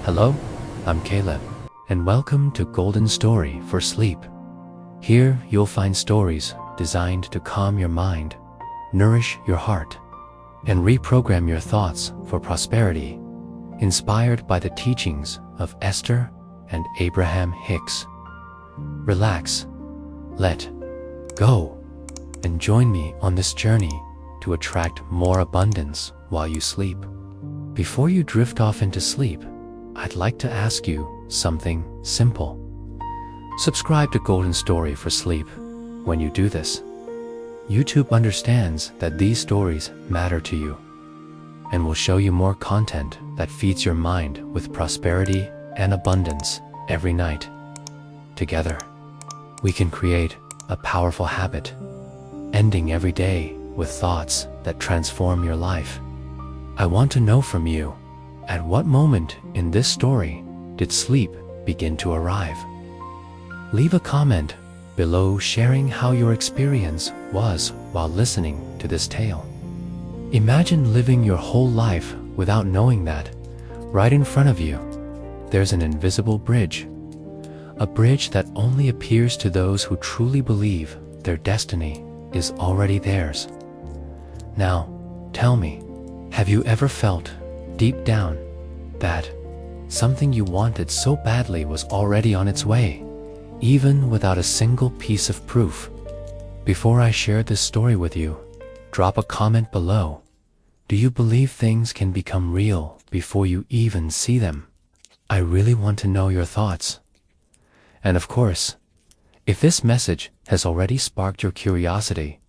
Hello, I'm Caleb, and welcome to Golden Story for Sleep. Here you'll find stories designed to calm your mind, nourish your heart, and reprogram your thoughts for prosperity, inspired by the teachings of Esther and Abraham Hicks. Relax, let go, and join me on this journey to attract more abundance while you sleep. Before you drift off into sleep, I'd like to ask you something simple. Subscribe to Golden Story for Sleep. When you do this, YouTube understands that these stories matter to you and will show you more content that feeds your mind with prosperity and abundance every night. Together, we can create a powerful habit, ending every day with thoughts that transform your life. I want to know from you, at what moment in this story did sleep begin to arrive? Leave a comment below sharing how your experience was while listening to this tale. Imagine living your whole life without knowing that, right in front of you, there's an invisible bridge. A bridge that only appears to those who truly believe their destiny is already theirs. Now, tell me, have you ever felt deep down that something you wanted so badly was already on its way, even without a single piece of proof? Before I share this story with you, drop a comment below. Do you believe things can become real before you even see them? I really want to know your thoughts. And of course, if this message has already sparked your curiosity,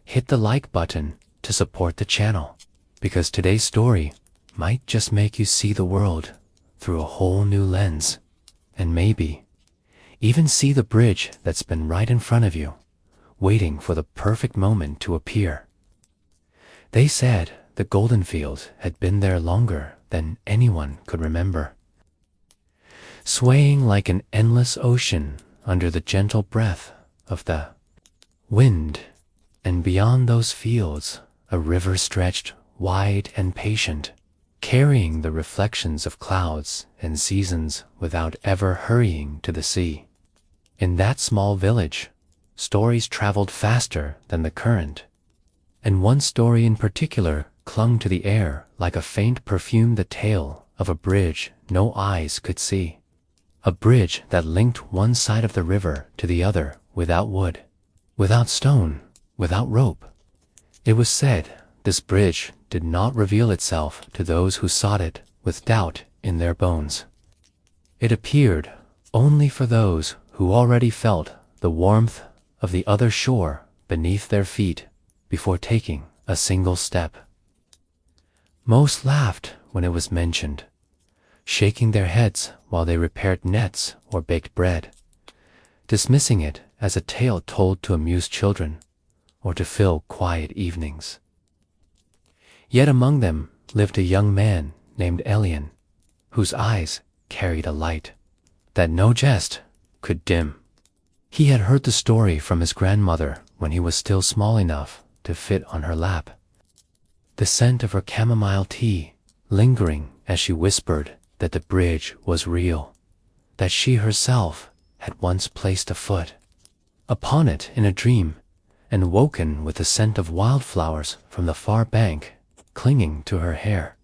hit the like button to support the channel, because today's story might just make you see the world through a whole new lens, and maybe even see the bridge that's been right in front of you, waiting for the perfect moment to appear. They said the golden field had been there longer than anyone could remember, swaying like an endless ocean under the gentle breath of the wind, and beyond those fields a river stretched wide and patient, carrying the reflections of clouds and seasons without ever hurrying to the sea. In that small village, stories traveled faster than the current, and one story in particular clung to the air like a faint perfume, the tale of a bridge no eyes could see. A bridge that linked one side of the river to the other without wood, without stone, without rope. It was said this bridge did not reveal itself to those who sought it with doubt in their bones. It appeared only for those who already felt the warmth of the other shore beneath their feet before taking a single step. Most laughed when it was mentioned, shaking their heads while they repaired nets or baked bread, dismissing it as a tale told to amuse children or to fill quiet evenings. Yet among them lived a young man named Elian, whose eyes carried a light that no jest could dim. He had heard the story from his grandmother when he was still small enough to fit on her lap, the scent of her chamomile tea lingering as she whispered that the bridge was real, that she herself had once placed a foot upon it in a dream and woken with the scent of wildflowers from the far bank clinging to her hair.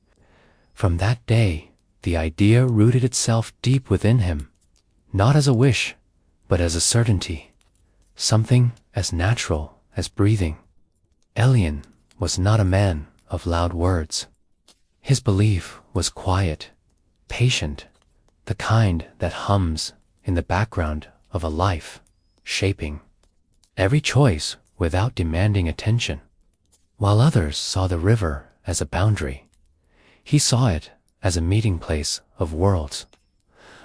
From that day, the idea rooted itself deep within him, not as a wish, but as a certainty, something as natural as breathing. Elian was not a man of loud words. His belief was quiet, patient, the kind that hums in the background of a life, shaping every choice without demanding attention. While others saw the river as a boundary, he saw it as a meeting place of worlds,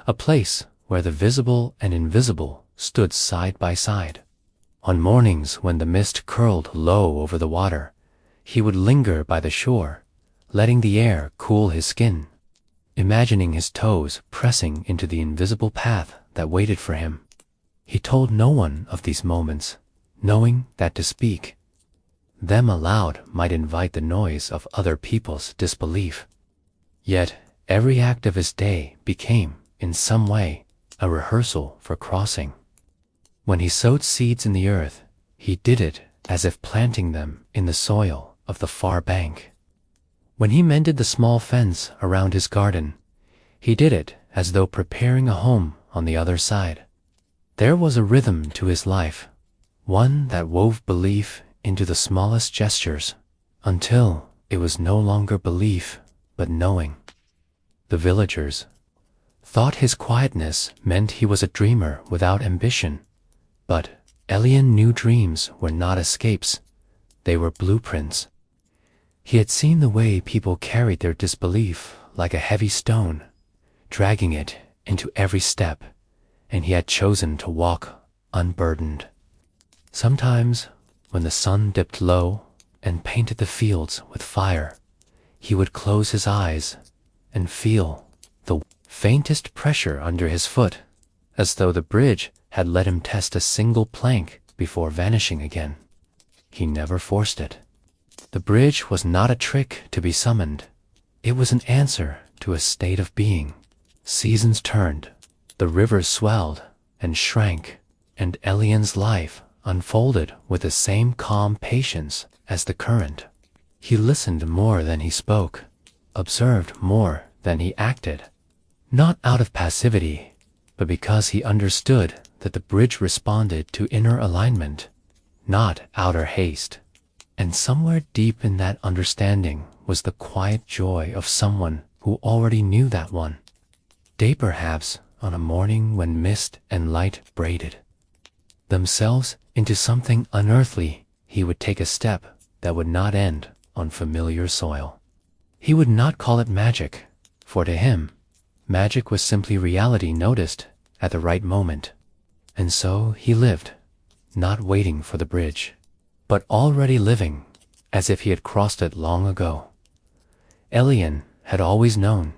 a place where the visible and invisible stood side by side. On mornings when the mist curled low over the water, he would linger by the shore, letting the air cool his skin, imagining his toes pressing into the invisible path that waited for him. He told no one of these moments, knowing that to speak them aloud might invite the noise of other people's disbelief. Yet Every act of his day became, in some way, a rehearsal for crossing. When he sowed seeds in the earth, he did it as if planting them in the soil of the far bank. When he mended the small fence around his garden, he did it as though preparing a home on the other side. There was a rhythm to his life, one that wove belief into the smallest gestures, until it was no longer belief, but knowing. The villagers thought his quietness meant he was a dreamer without ambition, but Elian knew dreams were not escapes, they were blueprints. He had seen the way people carried their disbelief like a heavy stone, dragging it into every step, and he had chosen to walk unburdened. Sometimes, when the sun dipped low and painted the fields with fire, he would close his eyes and feel the faintest pressure under his foot, as though the bridge had let him test a single plank before vanishing again. He never forced it. The bridge was not a trick to be summoned. It was an answer to a state of being. Seasons turned, the rivers swelled and shrank, and Elian's life unfolded with the same calm patience as the current. He listened more than he spoke, observed more than he acted, not out of passivity, but because he understood that the bridge responded to inner alignment, not outer haste. And somewhere deep in that understanding was the quiet joy of someone who already knew that one day, perhaps on a morning when mist and light braided themselves into something unearthly, he would take a step that would not end on familiar soil. He would not call it magic, for to him, magic was simply reality noticed at the right moment. And so he lived, not waiting for the bridge, but already living as if he had crossed it long ago. Elian had always known,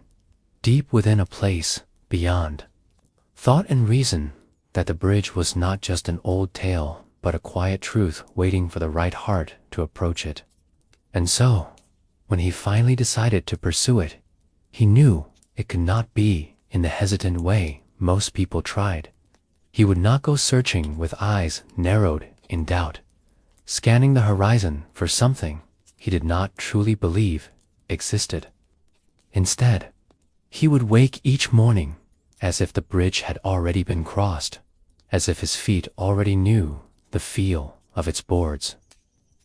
deep within a place beyond thought and reason, that the bridge was not just an old tale, but a quiet truth waiting for the right heart to approach it. And so, when he finally decided to pursue it, he knew it could not be in the hesitant way most people tried. He would not go searching with eyes narrowed in doubt, scanning the horizon for something he did not truly believe existed. Instead, he would wake each morning as if the bridge had already been crossed, as if his feet already knew the feel of its boards,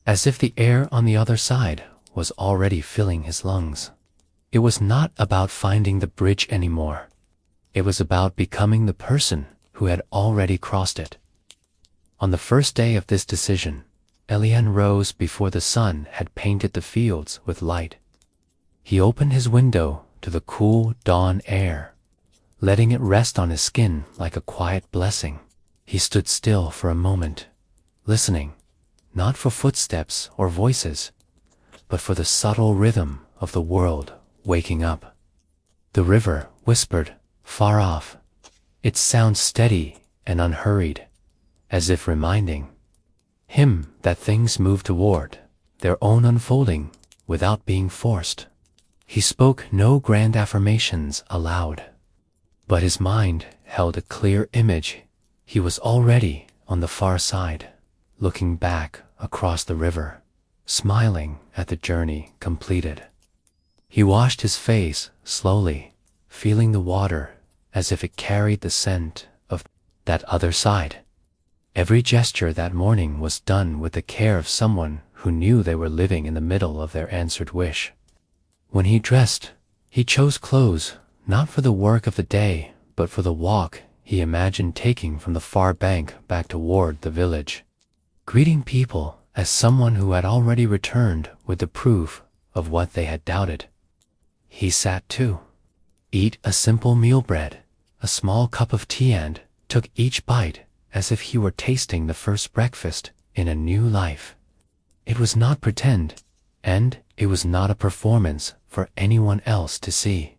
as if the air on the other side was already filling his lungs. It was not about finding the bridge anymore. It was about becoming the person who had already crossed it. On the first day of this decision, Elian rose before the sun had painted the fields with light. He opened his window to the cool dawn air, letting it rest on his skin like a quiet blessing. He stood still for a moment, listening, not for footsteps or voices, but for the subtle rhythm of the world waking up. The river whispered, far off, its sound steady and unhurried, as if reminding him that things move toward their own unfolding without being forced. He spoke no grand affirmations aloud, but his mind held a clear image. He was already on the far side, looking back across the river, smiling at the journey completed. He washed his face slowly, feeling the water as if it carried the scent of that other side. Every gesture that morning was done with the care of someone who knew they were living in the middle of their answered wish. When he dressed, he chose clothes not for the work of the day, but for the walk he imagined taking from the far bank back toward the village, greeting people as someone who had already returned with the proof of what they had doubted. He sat too, ate a simple meal bread, a small cup of tea, and took each bite as if he were tasting the first breakfast in a new life. It was not pretend, and it was not a performance for anyone else to see.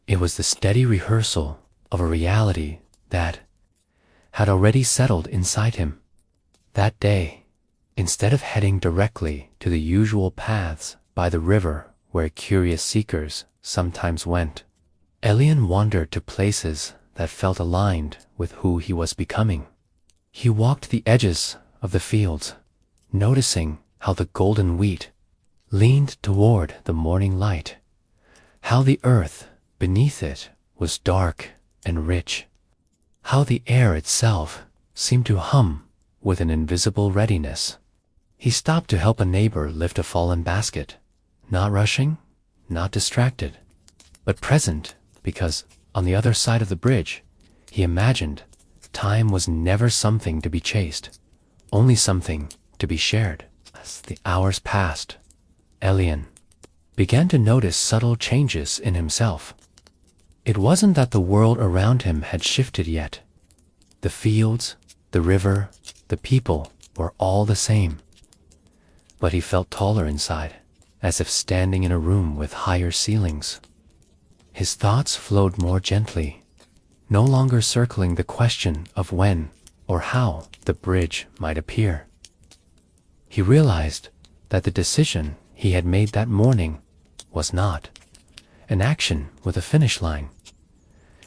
It was the steady rehearsal of a reality that had already settled inside him. That day, instead of heading directly to the usual paths by the river where curious seekers sometimes went, Elian wandered to places that felt aligned with who he was becoming. He walked the edges of the fields, noticing how the golden wheat leaned toward the morning light, how the earth beneath it was dark and rich, how the air itself seemed to hum with an invisible readiness. He stopped to help a neighbor lift a fallen basket, not rushing, not distracted, but present, because on the other side of the bridge, he imagined time was never something to be chased, only something to be shared. As the hours passed, Elian began to notice subtle changes in himself. It wasn't that the world around him had shifted yet. The fields, the river, the people were all the same. But he felt taller inside, as if standing in a room with higher ceilings. His thoughts flowed more gently, no longer circling the question of when or how the bridge might appear. He realized that the decision he had made that morning was not an action with a finish line.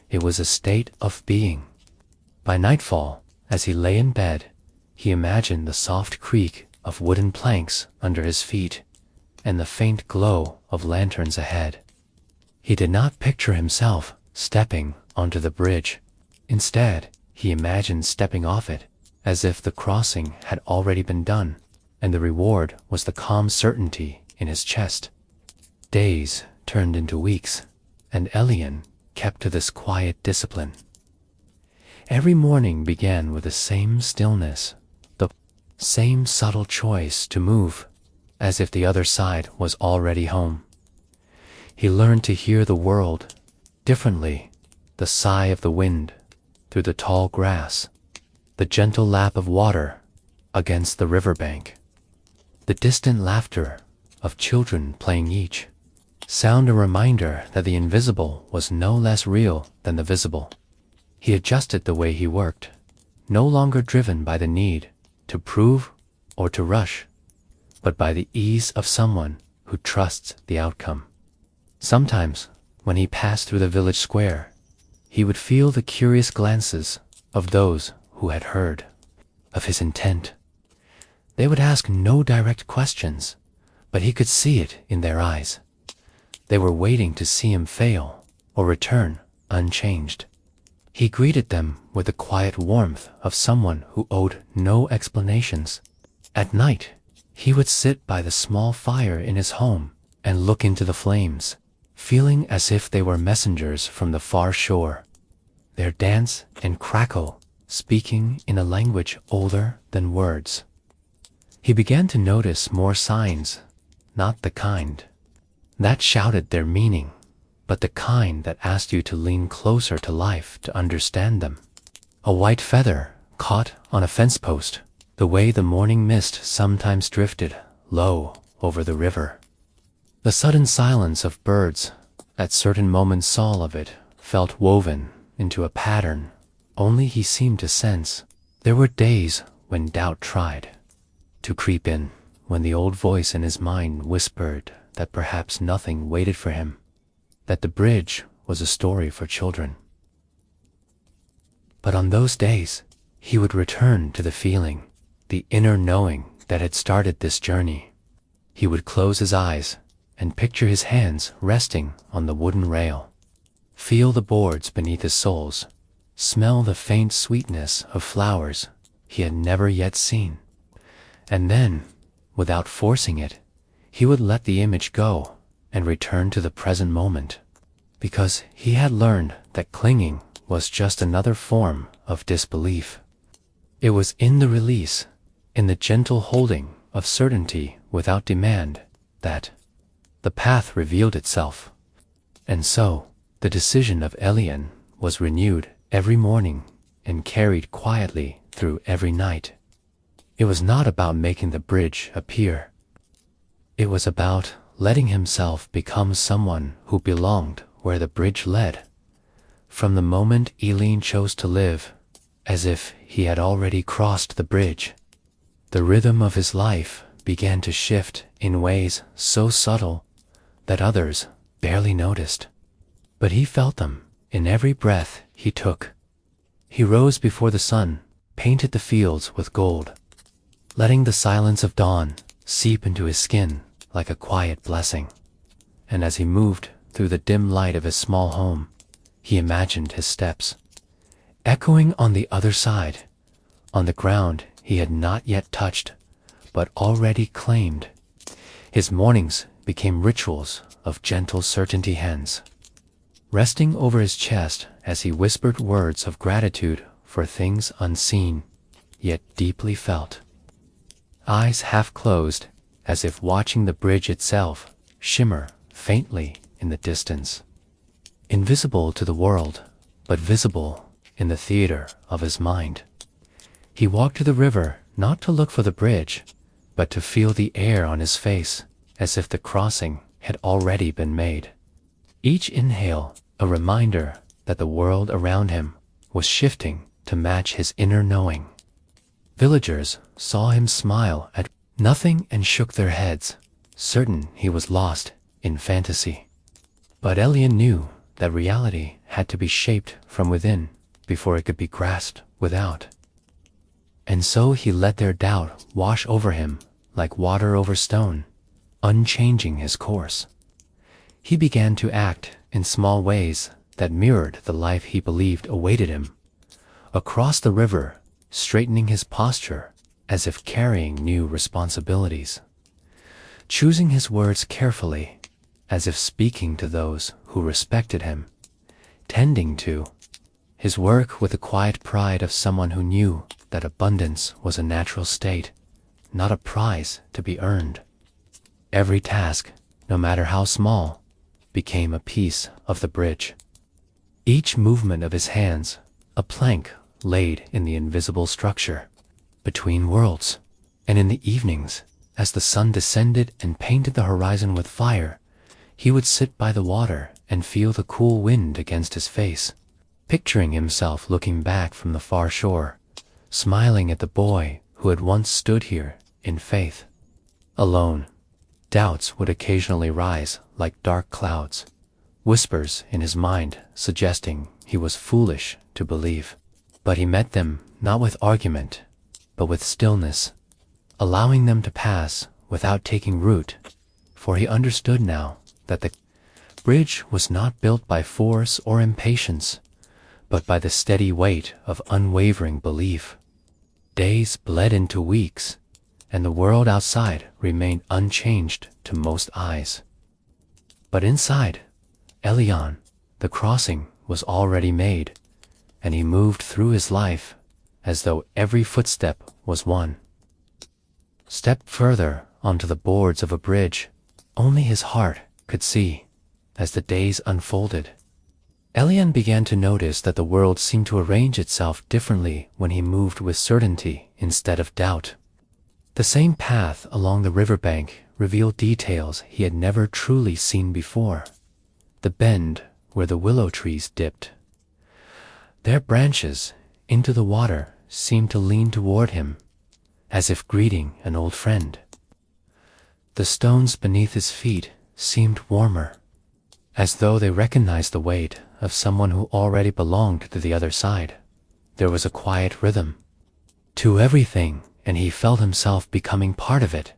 It was a state of being. By nightfall, as he lay in bed, he imagined the soft creak of wooden planks under his feet and the faint glow of lanterns ahead. He did not picture himself stepping onto the bridge. Instead, he imagined stepping off it, as if the crossing had already been done, and the reward was the calm certainty in his chest. Days turned into weeks, and Elian kept to this quiet discipline. Every morning began with the same stillness, the same subtle choice to move, as if the other side was already home. He learned to hear the world differently, the sigh of the wind through the tall grass, the gentle lap of water against the riverbank, the distant laughter of children playing each sound a reminder that the invisible was no less real than the visible. He adjusted the way he worked, no longer driven by the need to prove or to rush, but by the ease of someone who trusts the outcome. Sometimes, when he passed through the village square, he would feel the curious glances of those who had heard of his intent. They would ask no direct questions, but he could see it in their eyes. They were waiting to see him fail or return unchanged. He greeted them with the quiet warmth of someone who owed no explanations. At night, he would sit by the small fire in his home and look into the flames, feeling as if they were messengers from the far shore. Their dance and crackle speaking in a language older than words. He began to notice more signs, not the kind that shouted their meaning, but the kind that asked you to lean closer to life to understand them. A white feather caught on a fence post, the way the morning mist sometimes drifted low over the river. The sudden silence of birds at certain moments Saul of it felt woven into a pattern only he seemed to sense. There were days when doubt tried to creep in, when the old voice in his mind whispered that perhaps nothing waited for him, that the bridge was a story for children. But on those days, he would return to the feeling, the inner knowing that had started this journey. He would close his eyes and picture his hands resting on the wooden rail, feel the boards beneath his soles, smell the faint sweetness of flowers he had never yet seen. And then, without forcing it, he would let the image go and return to the present moment, because he had learned that clinging was just another form of disbelief. It was in the release, in the gentle holding of certainty without demand, that the path revealed itself. And so, the decision of Elian was renewed every morning and carried quietly through every night. It was not about making the bridge appear. It was about letting himself become someone who belonged where the bridge led. From the moment Elian chose to live, as if he had already crossed the bridge, the rhythm of his life began to shift in ways so subtle that others barely noticed. but he felt them in every breath he took. He rose before the sun painted the fields with gold, letting the silence of dawn seep into his skin like a quiet blessing. And as he moved through the dim light of his small home, he imagined his steps echoing on the other side, on the ground he had not yet touched, but already claimed. His mornings became rituals of gentle certainty hands, resting over his chest as he whispered words of gratitude for things unseen, yet deeply felt. Eyes half closed, as if watching the bridge itself shimmer faintly in the distance. Invisible to the world, but visible in the theater of his mind. He walked to the river not to look for the bridge, but to feel the air on his face, as if the crossing had already been made. Each inhale a reminder that the world around him was shifting to match his inner knowing. Villagers saw him smile at nothing and shook their heads, certain he was lost in fantasy. But Elian knew that reality had to be shaped from within before it could be grasped without. And so he let their doubt wash over him like water over stone, unchanging his course. He began to act in small ways that mirrored the life he believed awaited him. Across the river, straightening his posture as if carrying new responsibilities. Choosing his words carefully, as if speaking to those who respected him. Tending to his work with the quiet pride of someone who knew that abundance was a natural state, not a prize to be earned. Every task, no matter how small, became a piece of the bridge. Each movement of his hands, a plank laid in the invisible structure, between worlds. And in the evenings, as the sun descended and painted the horizon with fire, he would sit by the water and feel the cool wind against his face, picturing himself looking back from the far shore, smiling at the boy who had once stood here in faith. Alone, doubts would occasionally rise like dark clouds, whispers in his mind suggesting he was foolish to believe. But he met them not with argument, but with stillness, allowing them to pass without taking root, for he understood now that the bridge was not built by force or impatience, but by the steady weight of unwavering belief. Days bled into weeks, and the world outside remained unchanged to most eyes. But inside, Elian, the crossing was already made, and he moved through his life as though every footstep was one. Step further onto the boards of a bridge only his heart could see as the days unfolded. Elian began to notice that the world seemed to arrange itself differently when he moved with certainty instead of doubt. The same path along the riverbank revealed details he had never truly seen before. The bend where the willow trees dipped. Their branches into the water seemed to lean toward him, as if greeting an old friend. The stones beneath his feet seemed warmer, as though they recognized the weight of someone who already belonged to the other side. There was a quiet rhythm to everything, and he felt himself becoming part of it,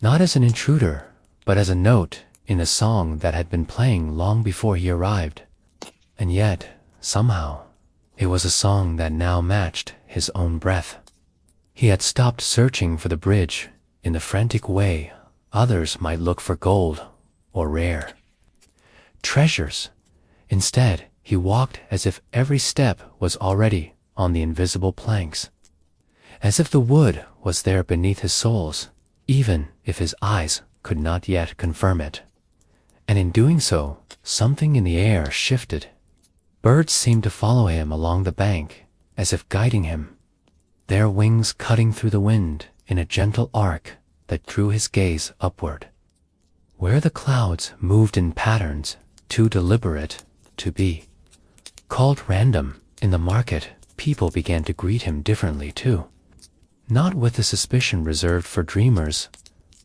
not as an intruder, but as a note in a song that had been playing long before he arrived. And yet, somehow, it was a song that now matched his own breath. He had stopped searching for the bridge in the frantic way others might look for gold or rare treasures. Instead, he walked as if every step was already on the invisible planks, as if the wood was there beneath his soles, even if his eyes could not yet confirm it. And in doing so, something in the air shifted. Birds seemed to follow him along the bank, as if guiding him, their wings cutting through the wind in a gentle arc that drew his gaze upward. Where the clouds moved in patterns too deliberate to be called random, in the market, people began to greet him differently too. Not with the suspicion reserved for dreamers,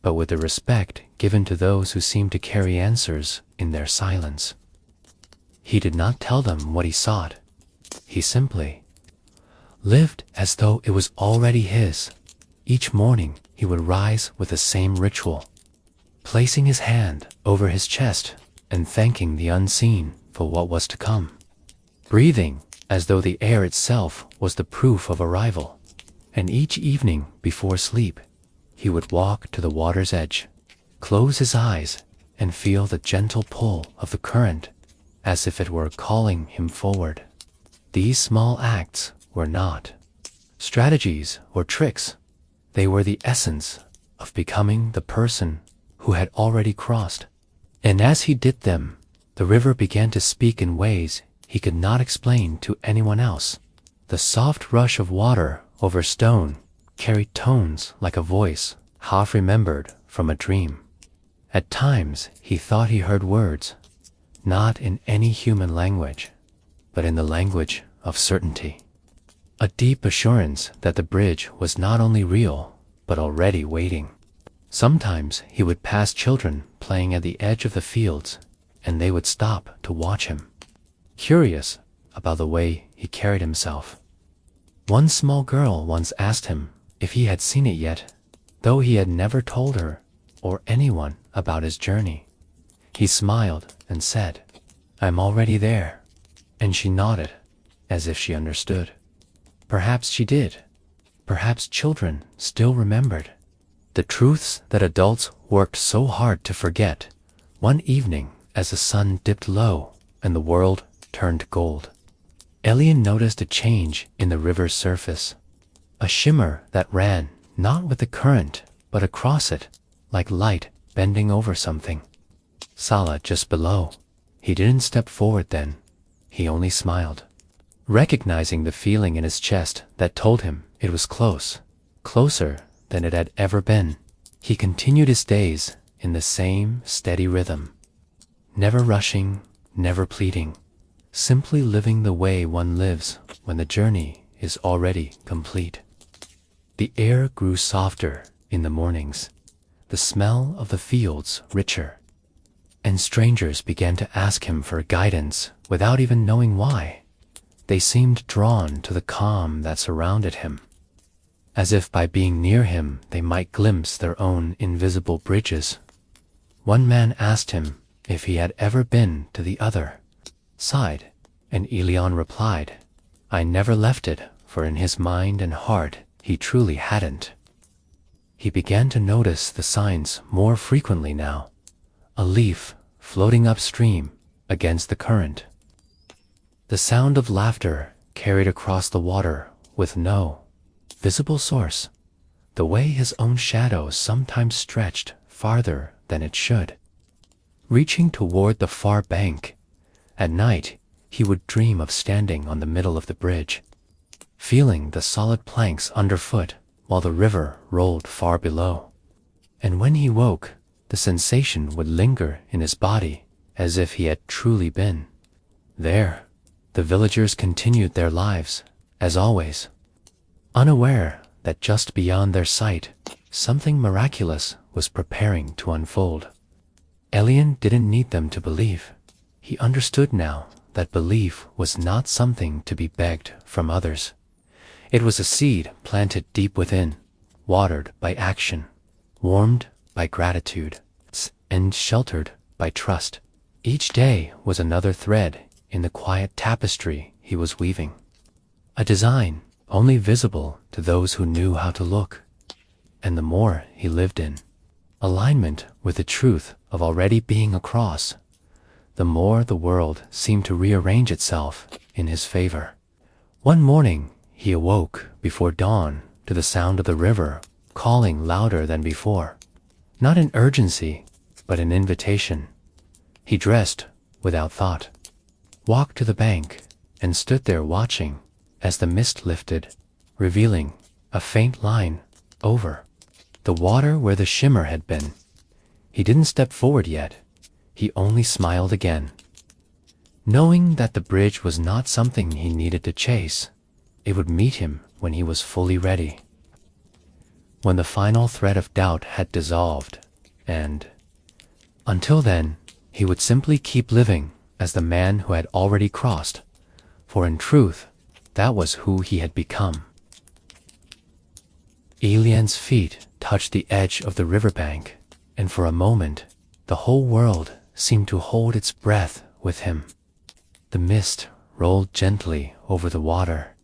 but with the respect given to those who seemed to carry answers in their silence. He did not tell them what he sought. He simply lived as though it was already his. Each morning he would rise with the same ritual, placing his hand over his chest and thanking the unseen for what was to come, breathing as though the air itself was the proof of arrival. And each evening before sleep, he would walk to the water's edge, close his eyes, and feel the gentle pull of the current as if it were calling him forward. These small acts were not strategies or tricks. They were the essence of becoming the person who had already crossed. And as he did them, the river began to speak in ways he could not explain to anyone else. The soft rush of water over stone carried tones like a voice half remembered from a dream. At times he thought he heard words, not in any human language, but in the language of certainty. A deep assurance that the bridge was not only real, but already waiting. Sometimes he would pass children playing at the edge of the fields, and they would stop to watch him, curious about the way he carried himself. One small girl once asked him if he had seen it yet, though he had never told her or anyone about his journey. He smiled and said, "I'm already there," and she nodded, as if she understood. Perhaps she did. Perhaps children still remembered the truths that adults worked so hard to forget. One evening, as the sun dipped low and the world turned gold, Elian noticed a change in the river's surface, a shimmer that ran not with the current, but across it, like light bending over something. Sala just below. He didn't step forward then. He only smiled, recognizing the feeling in his chest that told him it was close, closer than it had ever been. He continued his days in the same steady rhythm, never rushing, never pleading, simply living the way one lives when the journey is already complete. The air grew softer in the mornings, the smell of the fields richer, and strangers began to ask him for guidance without even knowing why. They seemed drawn to the calm that surrounded him, as if by being near him they might glimpse their own invisible bridges. One man asked him if he had ever been to the other side, and Elian replied, "I never left it," for in his mind and heart he truly hadn't. He began to notice the signs more frequently now, a leaf floating upstream against the current, the sound of laughter carried across the water with no visible source, the way his own shadow sometimes stretched farther than it should, reaching toward the far bank. At night, he would dream of standing on the middle of the bridge, feeling the solid planks underfoot while the river rolled far below. And when he woke, the sensation would linger in his body as if he had truly been there. The villagers continued their lives, as always, unaware that just beyond their sight, something miraculous was preparing to unfold. Elian didn't need them to believe. He understood now that belief was not something to be begged from others. It was a seed planted deep within, watered by action, warmed by gratitude, and sheltered by trust. Each day was another thread in the quiet tapestry he was weaving, a design only visible to those who knew how to look. And the more he lived in alignment with the truth of already being across, the more the world seemed to rearrange itself in his favor. One morning, he awoke before dawn to the sound of the river calling louder than before, not in urgency, but in invitation. He dressed without thought, walked to the bank, and stood there watching as the mist lifted, revealing a faint line over the water where the shimmer had been. He didn't step forward yet. He only smiled again, knowing that the bridge was not something he needed to chase. It would meet him when he was fully ready, when the final thread of doubt had dissolved, and until then, he would simply keep living as the man who had already crossed, for in truth, that was who he had become. Elian's feet touched the edge of the riverbank, and for a moment, the whole world seemed to hold its breath with him. The mist rolled gently over the water,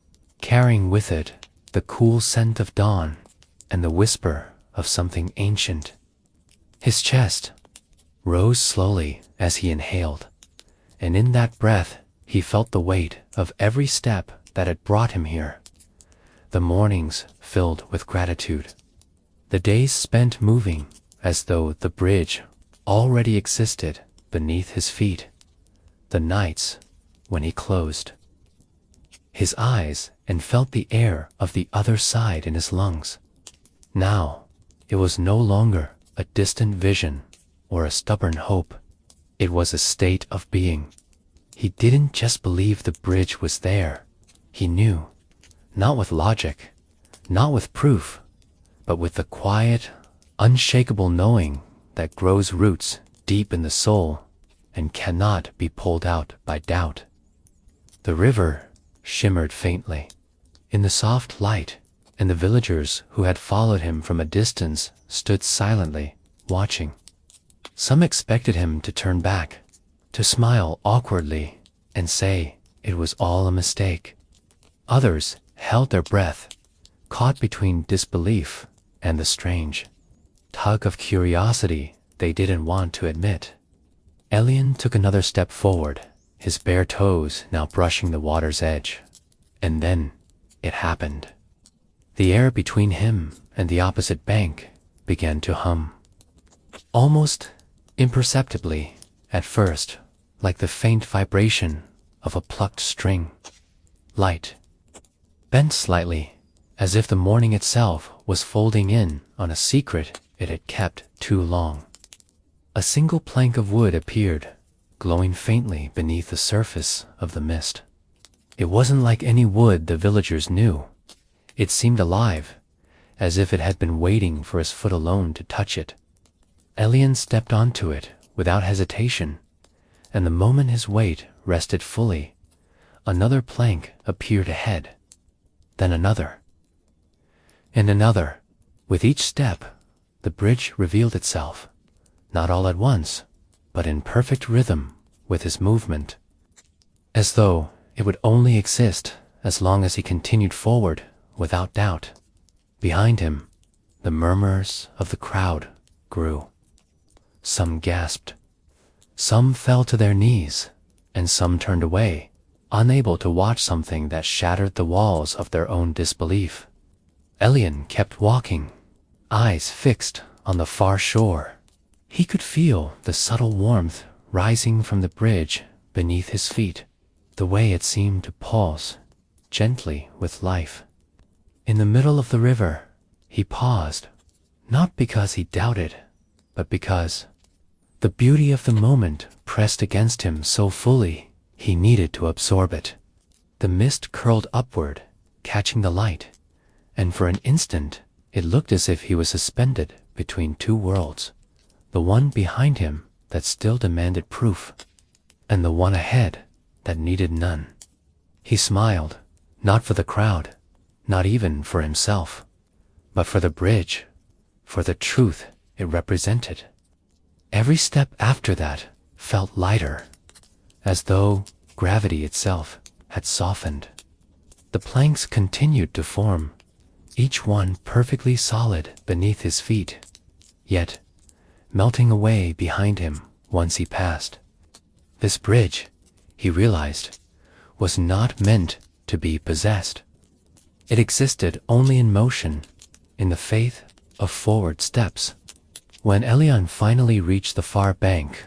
carrying with it the cool scent of dawn and the whisper of something ancient. His chest rose slowly as he inhaled, and in that breath he felt the weight of every step that had brought him here. The mornings filled with gratitude, the days spent moving as though the bridge already existed beneath his feet, the nights when he closed his eyes and felt the air of the other side in his lungs. Now, it was no longer a distant vision or a stubborn hope. It was a state of being. He didn't just believe the bridge was there. He knew, not with logic, not with proof, but with the quiet, unshakable knowing that grows roots deep in the soul and cannot be pulled out by doubt. The river shimmered faintly in the soft light, and the villagers who had followed him from a distance stood silently, watching. Some expected him to turn back, to smile awkwardly and say it was all a mistake. Others held their breath, caught between disbelief and the strange tug of curiosity they didn't want to admit. Elian took another step forward, his bare toes now brushing the water's edge. And then it happened. The air between him and the opposite bank began to hum. Almost imperceptibly at first, like the faint vibration of a plucked string. Light, bent slightly, as if the morning itself was folding in on a secret it had kept too long. A single plank of wood appeared, glowing faintly beneath the surface of the mist. It wasn't like any wood the villagers knew. It seemed alive, as if it had been waiting for his foot alone to touch it. Elian stepped onto it without hesitation, and the moment his weight rested fully, another plank appeared ahead, then another, and another. With each step, the bridge revealed itself, not all at once, but in perfect rhythm with his movement, as though it would only exist as long as he continued forward without doubt. Behind him, the murmurs of the crowd grew. Some gasped, some fell to their knees, and some turned away, unable to watch something that shattered the walls of their own disbelief. Elian kept walking, eyes fixed on the far shore. He could feel the subtle warmth rising from the bridge beneath his feet, the way it seemed to pulse gently with life. In the middle of the river, he paused, not because he doubted, but because the beauty of the moment pressed against him so fully he needed to absorb it. The mist curled upward, catching the light, and for an instant it looked as if he was suspended between two worlds, the one behind him that still demanded proof, and the one ahead that needed none. He smiled, not for the crowd, not even for himself, but for the bridge, for the truth it represented. Every step after that felt lighter, as though gravity itself had softened. The planks continued to form, each one perfectly solid beneath his feet, yet melting away behind him once he passed. This bridge, he realized, was not meant to be possessed. It existed only in motion, in the faith of forward steps. When Elian finally reached the far bank,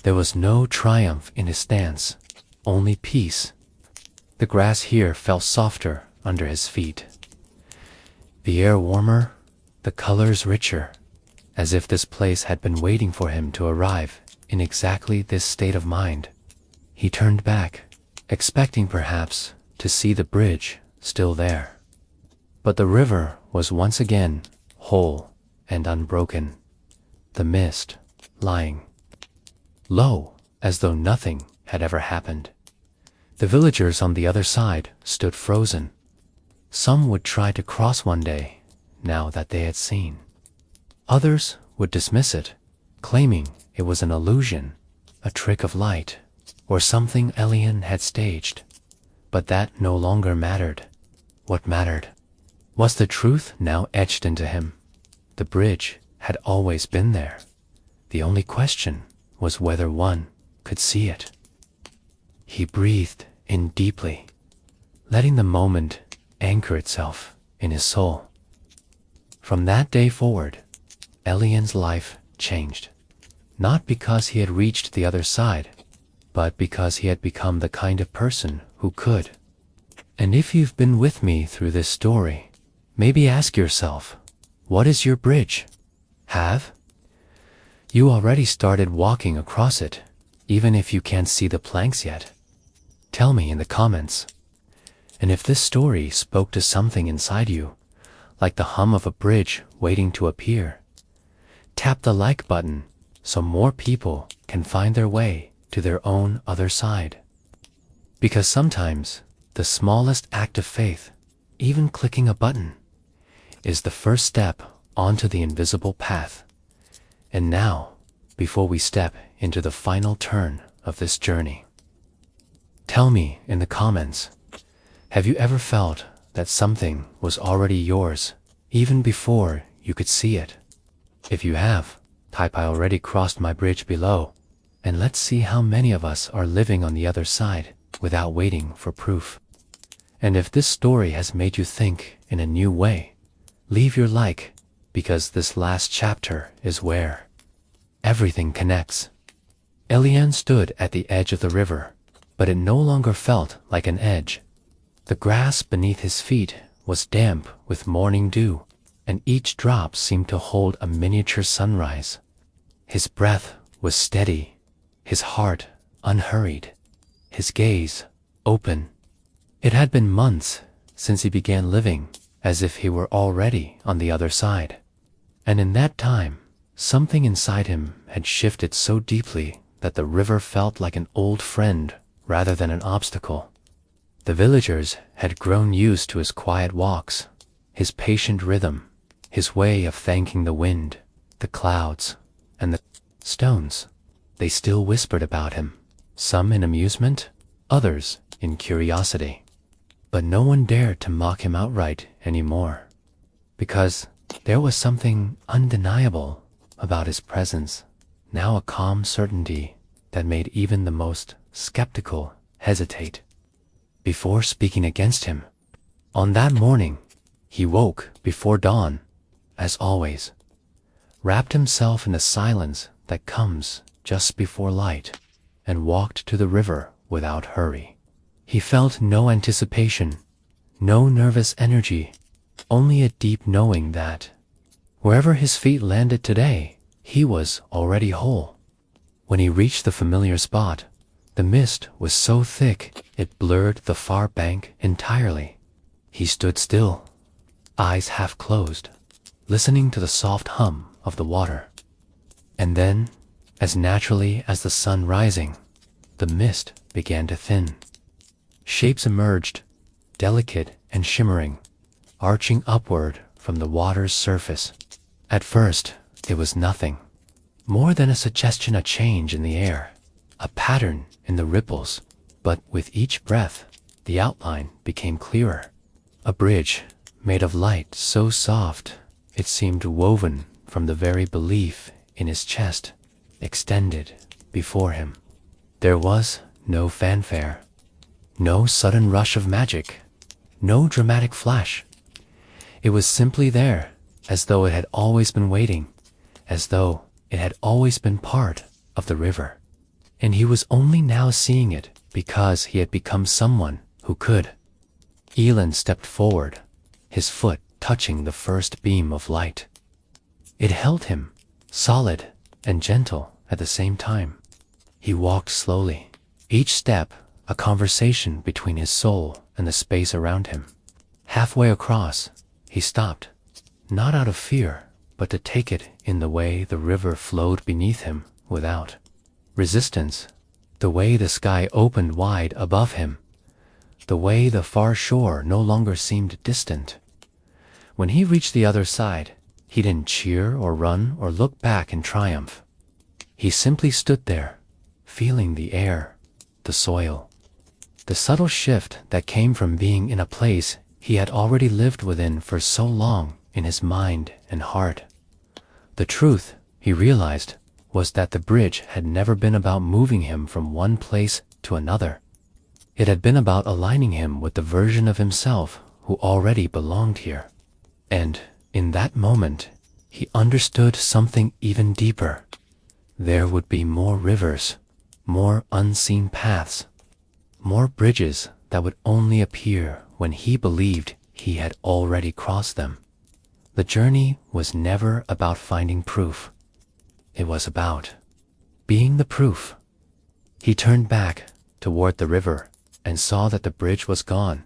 there was no triumph in his stance, only peace. The grass here felt softer under his feet, the air warmer, the colors richer, as if this place had been waiting for him to arrive in exactly this state of mind. He turned back, expecting perhaps to see the bridge still there. But the river was once again whole and unbroken, the mist lying low as though nothing had ever happened. The villagers on the other side stood frozen. Some would try to cross one day, now that they had seen. Others would dismiss it, claiming it was an illusion, a trick of light, or something alien had staged. But that no longer mattered. What mattered was the truth now etched into him. The bridge had always been there. The only question was whether one could see it. He breathed in deeply, letting the moment anchor itself in his soul. From that day forward, Elian's life changed. Not because he had reached the other side, but because he had become the kind of person who could. And if you've been with me through this story, maybe ask yourself, what is your bridge? Have you already started walking across it, even if you can't see the planks yet? Tell me in the comments. And if this story spoke to something inside you, like the hum of a bridge waiting to appear, tap the like button so more people can find their way to their own other side. Because sometimes the smallest act of faith, even clicking a button, is the first step onto the invisible path. And now, before we step into the final turn of this journey, tell me in the comments, have you ever felt that something was already yours, even before you could see it? If you have, type "I already crossed my bridge" below, and let's see how many of us are living on the other side without waiting for proof. And if this story has made you think in a new way, leave your like, because this last chapter is where everything connects. Elian stood at the edge of the river, but it no longer felt like an edge. The grass beneath his feet was damp with morning dew, and each drop seemed to hold a miniature sunrise. His breath was steady, his heart unhurried, his gaze open. It had been months since he began living as if he were already on the other side. And in that time, something inside him had shifted so deeply that the river felt like an old friend rather than an obstacle. The villagers had grown used to his quiet walks, his patient rhythm, his way of thanking the wind, the clouds, and the stones. They still whispered about him, some in amusement, others in curiosity. But no one dared to mock him outright anymore, because there was something undeniable about his presence, now a calm certainty that made even the most skeptical hesitate before speaking against him. On that morning, he woke before dawn, as always, wrapped himself in the silence that comes just before light, and walked to the river without hurry. He felt no anticipation, no nervous energy, only a deep knowing that wherever his feet landed today, he was already whole. When he reached the familiar spot, the mist was so thick it blurred the far bank entirely. He stood still, eyes half closed, listening to the soft hum of the water. And then, as naturally as the sun rising, the mist began to thin. Shapes emerged, delicate and shimmering, arching upward from the water's surface. At first, it was nothing more than a suggestion, a change in the air, a pattern in the ripples. But with each breath, the outline became clearer. A bridge made of light so soft it seemed woven from the very belief in his chest, extended before him. There was no fanfare, no sudden rush of magic, no dramatic flash. It was simply there, as though it had always been waiting, as though it had always been part of the river. And he was only now seeing it because he had become someone who could. Elin stepped forward, his foot touching the first beam of light. It held him, solid and gentle at the same time. He walked slowly, each step a conversation between his soul and the space around him. Halfway across, he stopped, not out of fear, but to take it in the way the river flowed beneath him without resistance. the way the sky opened wide above him, the way the far shore no longer seemed distant. When he reached the other side, he didn't cheer or run or look back in triumph. He simply stood there, feeling the air, the soil, the subtle shift that came from being in a place he had already lived within for so long in his mind and heart. The truth, he realized, was that the bridge had never been about moving him from one place to another. It had been about aligning him with the version of himself who already belonged here. And, in that moment, he understood something even deeper. There would be more rivers, more unseen paths, more bridges that would only appear when he believed he had already crossed them. The journey was never about finding proof. It was about being the proof. He turned back toward the river and saw that the bridge was gone,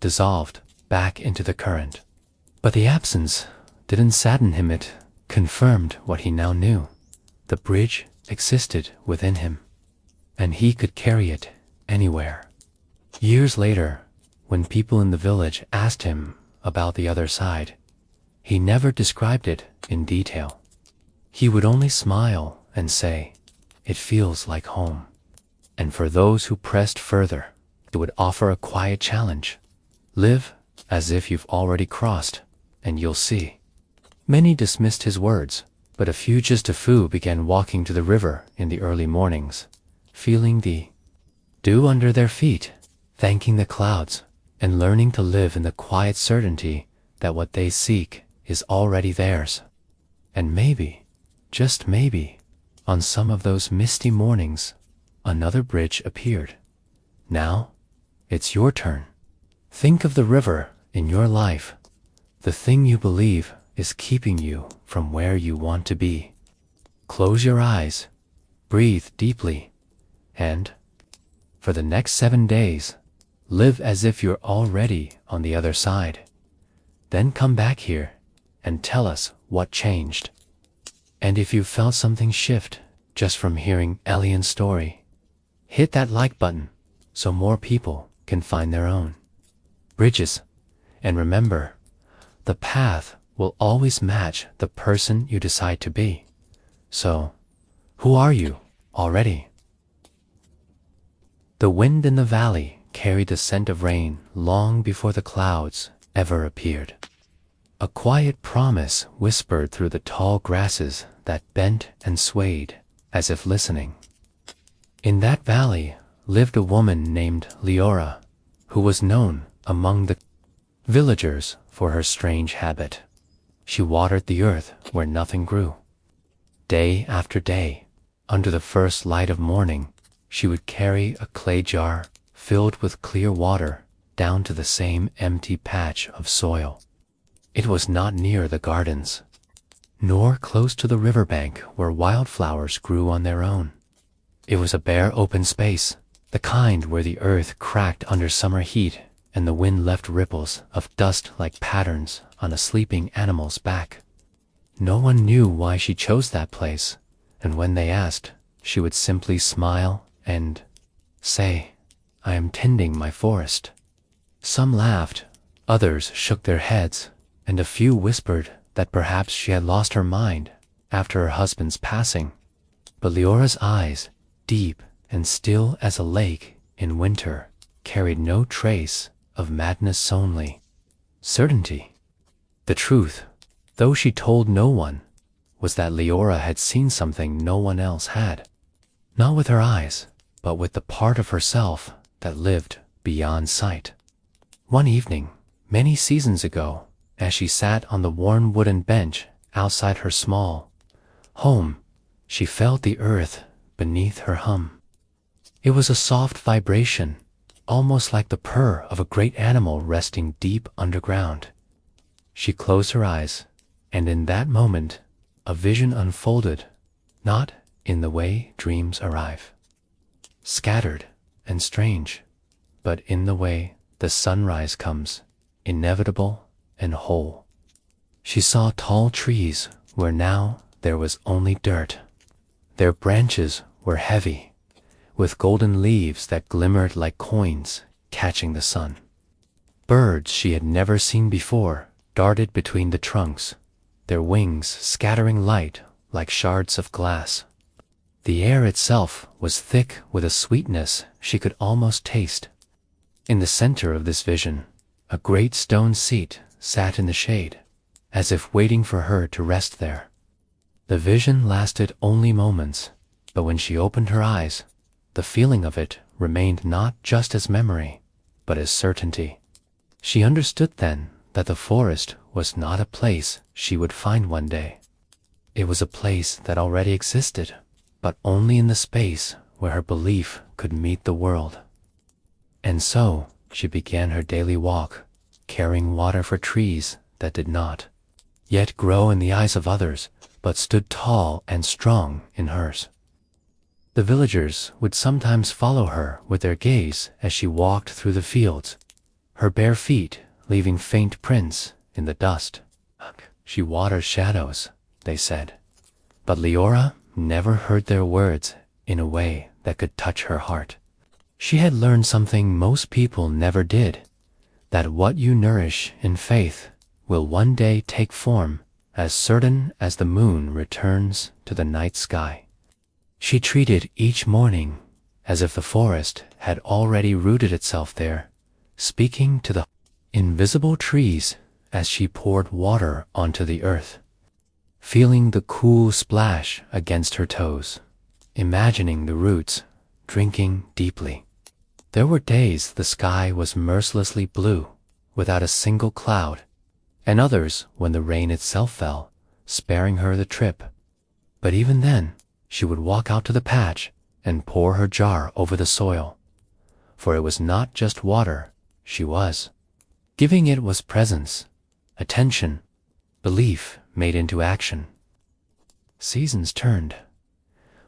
dissolved back into the current. But the absence didn't sadden him, it confirmed what he now knew. The bridge existed within him, and he could carry it anywhere. Years later, when people in the village asked him about the other side, he never described it in detail. He would only smile and say, "It feels like home." And for those who pressed further, it would offer a quiet challenge. Live as if you've already crossed, and you'll see. Many dismissed his words, but a few just a few began walking to the river in the early mornings, feeling the dew under their feet, thanking the clouds, and learning to live in the quiet certainty that what they seek is already theirs. And maybe, just maybe, on some of those misty mornings, another bridge appeared. Now, it's your turn. Think of the river in your life, the thing you believe is keeping you from where you want to be. Close your eyes, breathe deeply, and, for the next 7 days, live as if you're already on the other side. Then come back here and tell us what changed. And if you felt something shift just from hearing Elian's story, hit that like button so more people can find their own bridges. And remember, the path will always match the person you decide to be. So, who are you already? The wind in the valley carried the scent of rain long before the clouds ever appeared. A quiet promise whispered through the tall grasses that bent and swayed as if listening. In that valley lived a woman named Leora, who was known among the villagers for her strange habit. She watered the earth where nothing grew. Day after day, under the first light of morning, she would carry a clay jar filled with clear water down to the same empty patch of soil. It was not near the gardens, nor close to the riverbank where wildflowers grew on their own. It was a bare open space, the kind where the earth cracked under summer heat and the wind left ripples of dust like patterns on a sleeping animal's back. No one knew why she chose that place, and when they asked, she would simply smile and say, "I am tending my forest." Some laughed, others shook their heads, and a few whispered that perhaps she had lost her mind after her husband's passing. But Leora's eyes, deep and still as a lake in winter, carried no trace of madness, only certainty. The truth, though she told no one, was that Leora had seen something no one else had. Not with her eyes, but with the part of herself that lived beyond sight. One evening, many seasons ago, as she sat on the worn wooden bench outside her small home, she felt the earth beneath her hum. It was a soft vibration, almost like the purr of a great animal resting deep underground. She closed her eyes, and in that moment, a vision unfolded, not in the way dreams arrive, scattered and strange, but in the way the sunrise comes, inevitable and whole. She saw tall trees where now there was only dirt. Their branches were heavy, with golden leaves that glimmered like coins catching the sun. Birds she had never seen before darted between the trunks, their wings scattering light like shards of glass. The air itself was thick with a sweetness she could almost taste. In the center of this vision, a great stone seat sat in the shade, as if waiting for her to rest there. The vision lasted only moments, but when she opened her eyes, the feeling of it remained not just as memory, but as certainty. She understood then that the forest was not a place she would find one day. It was a place that already existed, but only in the space where her belief could meet the world. And so she began her daily walk, carrying water for trees that did not yet grow in the eyes of others, but stood tall and strong in hers. The villagers would sometimes follow her with their gaze as she walked through the fields, her bare feet leaving faint prints in the dust. She waters shadows, they said. But Leora never heard their words in a way that could touch her heart. She had learned something most people never did, that what you nourish in faith will one day take form, as certain as the moon returns to the night sky. She treated each morning as if the forest had already rooted itself there, speaking to the invisible trees as she poured water onto the earth, feeling the cool splash against her toes, imagining the roots drinking deeply. There were days the sky was mercilessly blue, without a single cloud, and others when the rain itself fell, sparing her the trip. But even then, she would walk out to the patch and pour her jar over the soil, for it was not just water she was. Giving it was presence, attention, belief made into action. Seasons turned.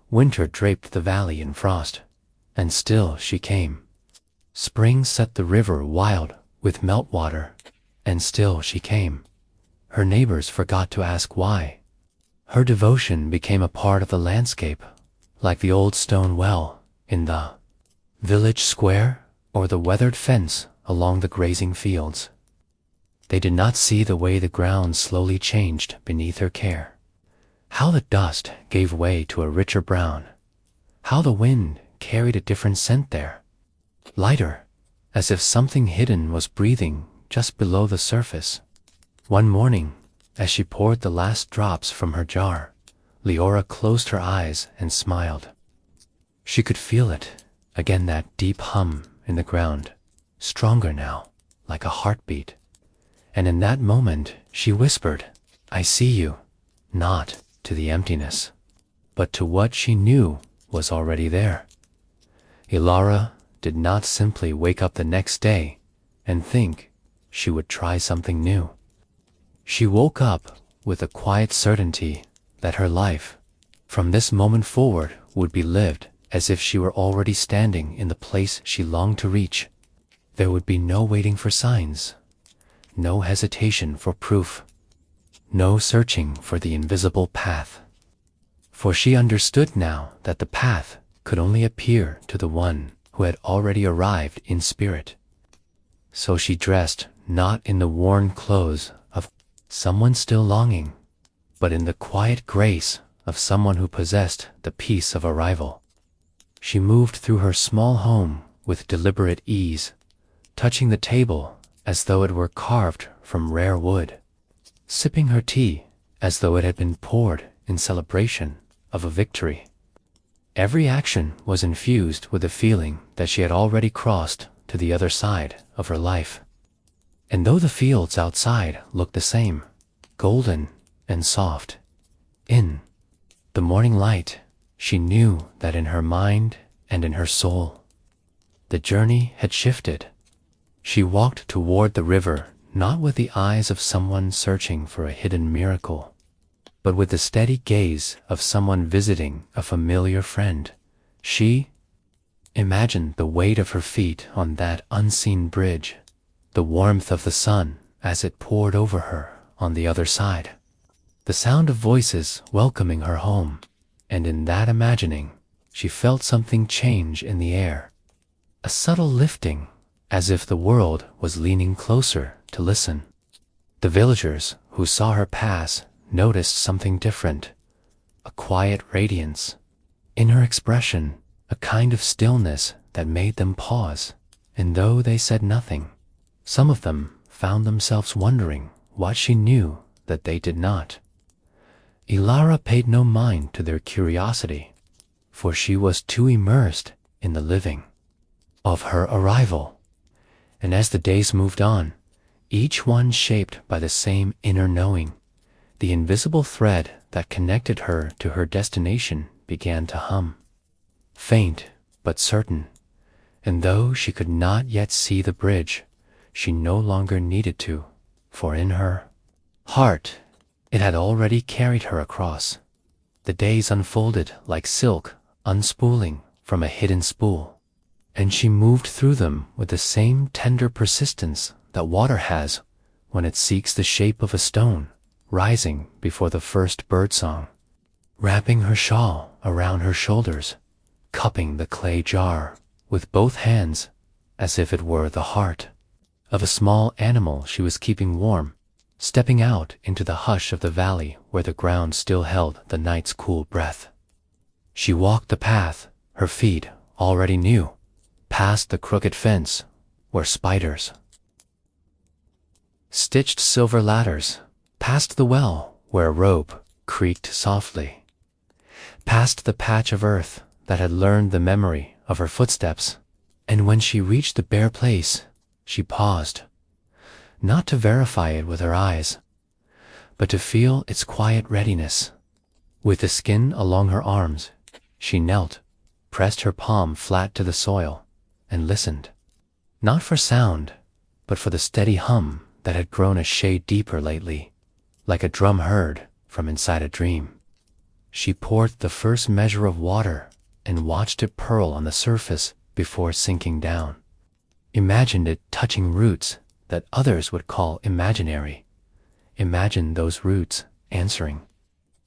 Winter draped the valley in frost, and still she came. Spring set the river wild with meltwater, and still she came. Her neighbors forgot to ask why. Her devotion became a part of the landscape, like the old stone well in the village square or the weathered fence along the grazing fields. They did not see the way the ground slowly changed beneath her care, how the dust gave way to a richer brown, how the wind carried a different scent there, lighter, as if something hidden was breathing just below the surface. One morning, as she poured the last drops from her jar, Leora closed her eyes and smiled. She could feel it, again that deep hum in the ground, stronger now, like a heartbeat. And in that moment she whispered, "I see you," not to the emptiness, but to what she knew was already there. Ilara did not simply wake up the next day and think she would try something new. She woke up with a quiet certainty that her life, from this moment forward, would be lived as if she were already standing in the place she longed to reach. There would be no waiting for signs, no hesitation for proof, no searching for the invisible path. For she understood now that the path could only appear to the one who had already arrived in spirit. So she dressed not in the worn clothes of someone still longing, but in the quiet grace of someone who possessed the peace of arrival. She moved through her small home with deliberate ease, touching the table as though it were carved from rare wood, sipping her tea as though it had been poured in celebration of a victory. Every action was infused with the feeling that she had already crossed to the other side of her life. And though the fields outside looked the same, golden and soft, in the morning light, she knew that in her mind and in her soul, the journey had shifted. She walked toward the river not with the eyes of someone searching for a hidden miracle, but with the steady gaze of someone visiting a familiar friend. She imagined the weight of her feet on that unseen bridge, the warmth of the sun as it poured over her on the other side, the sound of voices welcoming her home, and in that imagining, she felt something change in the air. A subtle lifting, as if the world was leaning closer to listen. The villagers who saw her pass noticed something different. A quiet radiance. In her expression, a kind of stillness that made them pause. And though they said nothing, some of them found themselves wondering what she knew that they did not. Ilara paid no mind to their curiosity, for she was too immersed in the living of her arrival. And as the days moved on, each one shaped by the same inner knowing, the invisible thread that connected her to her destination began to hum. Faint but certain, and though she could not yet see the bridge, she no longer needed to, for in her heart it had already carried her across. The days unfolded like silk unspooling from a hidden spool, and she moved through them with the same tender persistence that water has when it seeks the shape of a stone rising before the first birdsong. Wrapping her shawl around her shoulders, cupping the clay jar with both hands as if it were the heart of a small animal she was keeping warm, stepping out into the hush of the valley where the ground still held the night's cool breath. She walked the path her feet already knew, past the crooked fence where spiders stitched silver ladders, past the well where a rope creaked softly, past the patch of earth that had learned the memory of her footsteps. And when she reached the bare place, she paused, not to verify it with her eyes, but to feel its quiet readiness. With the skin along her arms, she knelt, pressed her palm flat to the soil, and listened, not for sound, but for the steady hum that had grown a shade deeper lately, like a drum heard from inside a dream. She poured the first measure of water and watched it purl on the surface before sinking down. Imagined it touching roots that others would call imaginary. Imagined those roots answering,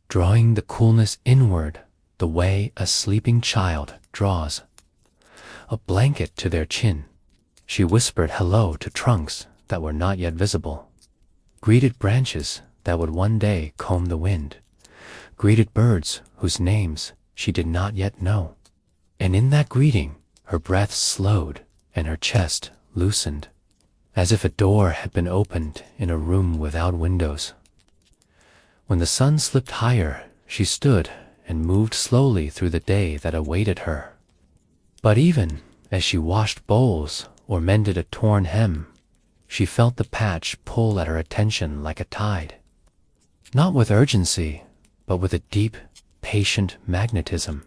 drawing the coolness inward the way a sleeping child draws a blanket to their chin. She whispered hello to trunks that were not yet visible, greeted branches that would one day comb the wind, greeted birds whose names she did not yet know. And in that greeting, her breath slowed and her chest loosened, as if a door had been opened in a room without windows. When the sun slipped higher, she stood and moved slowly through the day that awaited her. But even as she washed bowls or mended a torn hem, she felt the patch pull at her attention like a tide, not with urgency, but with a deep, patient magnetism.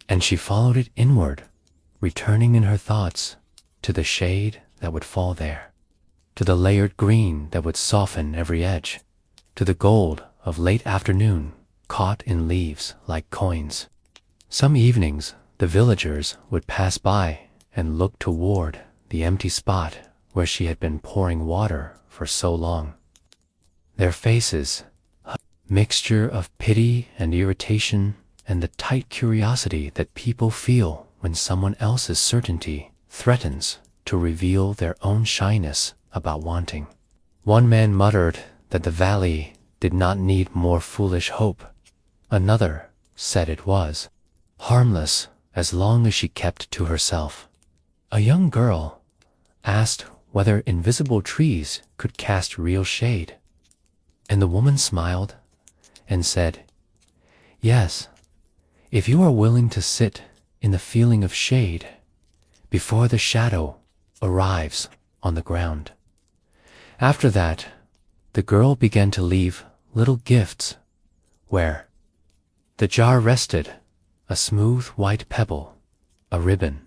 And she followed it inward, returning in her thoughts to the shade that would fall there, to the layered green that would soften every edge, to the gold of late afternoon caught in leaves like coins. Some evenings the villagers would pass by and look toward the empty spot where she had been pouring water for so long. Their faces, a mixture of pity and irritation and the tight curiosity that people feel when someone else's certainty threatens to reveal their own shyness about wanting. One man muttered that the valley did not need more foolish hope. Another said it was harmless as long as she kept to herself. A young girl asked whether invisible trees could cast real shade, and the woman smiled and said, "Yes, if you are willing to sit in the feeling of shade before the shadow arrives on the ground." After that, the girl began to leave little gifts where the jar rested, a smooth white pebble, a ribbon,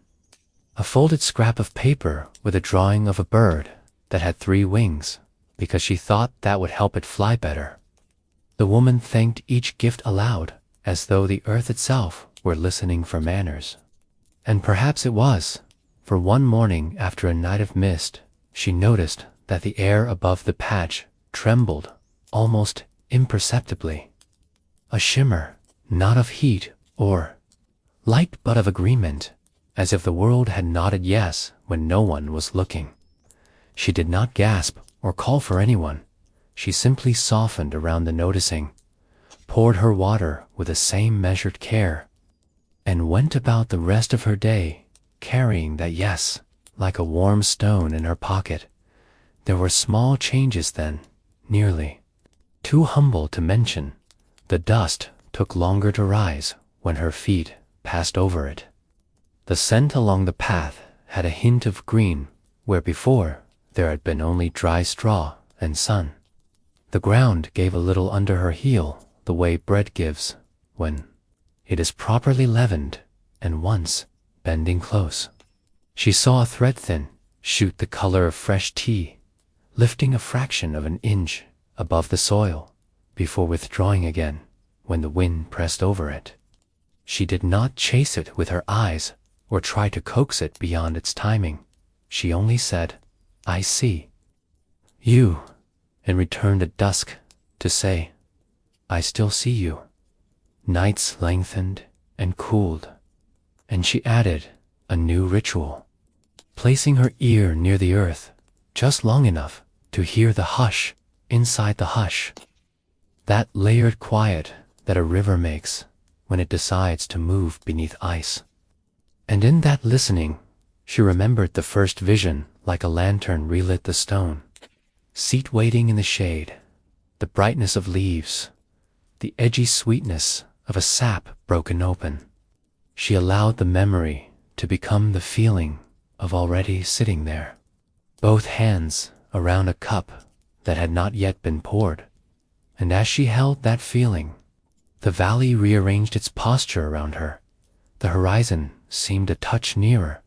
a folded scrap of paper with a drawing of a bird that had 3 wings, because she thought that would help it fly better. The woman thanked each gift aloud, as though the earth itself were listening for manners. And perhaps it was, for one morning after a night of mist, she noticed that the air above the patch trembled almost imperceptibly. A shimmer, not of heat or light but of agreement, as if the world had nodded yes when no one was looking. She did not gasp or call for anyone. She simply softened around the noticing, poured her water with the same measured care, and went about the rest of her day carrying that yes like a warm stone in her pocket. There were small changes then, nearly too humble to mention. The dust took longer to rise when her feet passed over it. The scent along the path had a hint of green where before there had been only dry straw and sun. The ground gave a little under her heel the way bread gives when it is properly leavened and once bending close. She saw a thread thin shoot the color of fresh tea, lifting a fraction of an inch above the soil before withdrawing again when the wind pressed over it. She did not chase it with her eyes or try to coax it beyond its timing. She only said, "I see you," and returned at dusk to say, "I still see you." Nights lengthened and cooled, and she added a new ritual, placing her ear near the earth just long enough to hear the hush inside the hush, that layered quiet that a river makes when it decides to move beneath ice. And in that listening, she remembered the first vision like a lantern relit the stone, seat waiting in the shade, the brightness of leaves, the edgy sweetness of a sap broken open. She allowed the memory to become the feeling of already sitting there, both hands around a cup that had not yet been poured. And as she held that feeling, the valley rearranged its posture around her. The horizon seemed a touch nearer,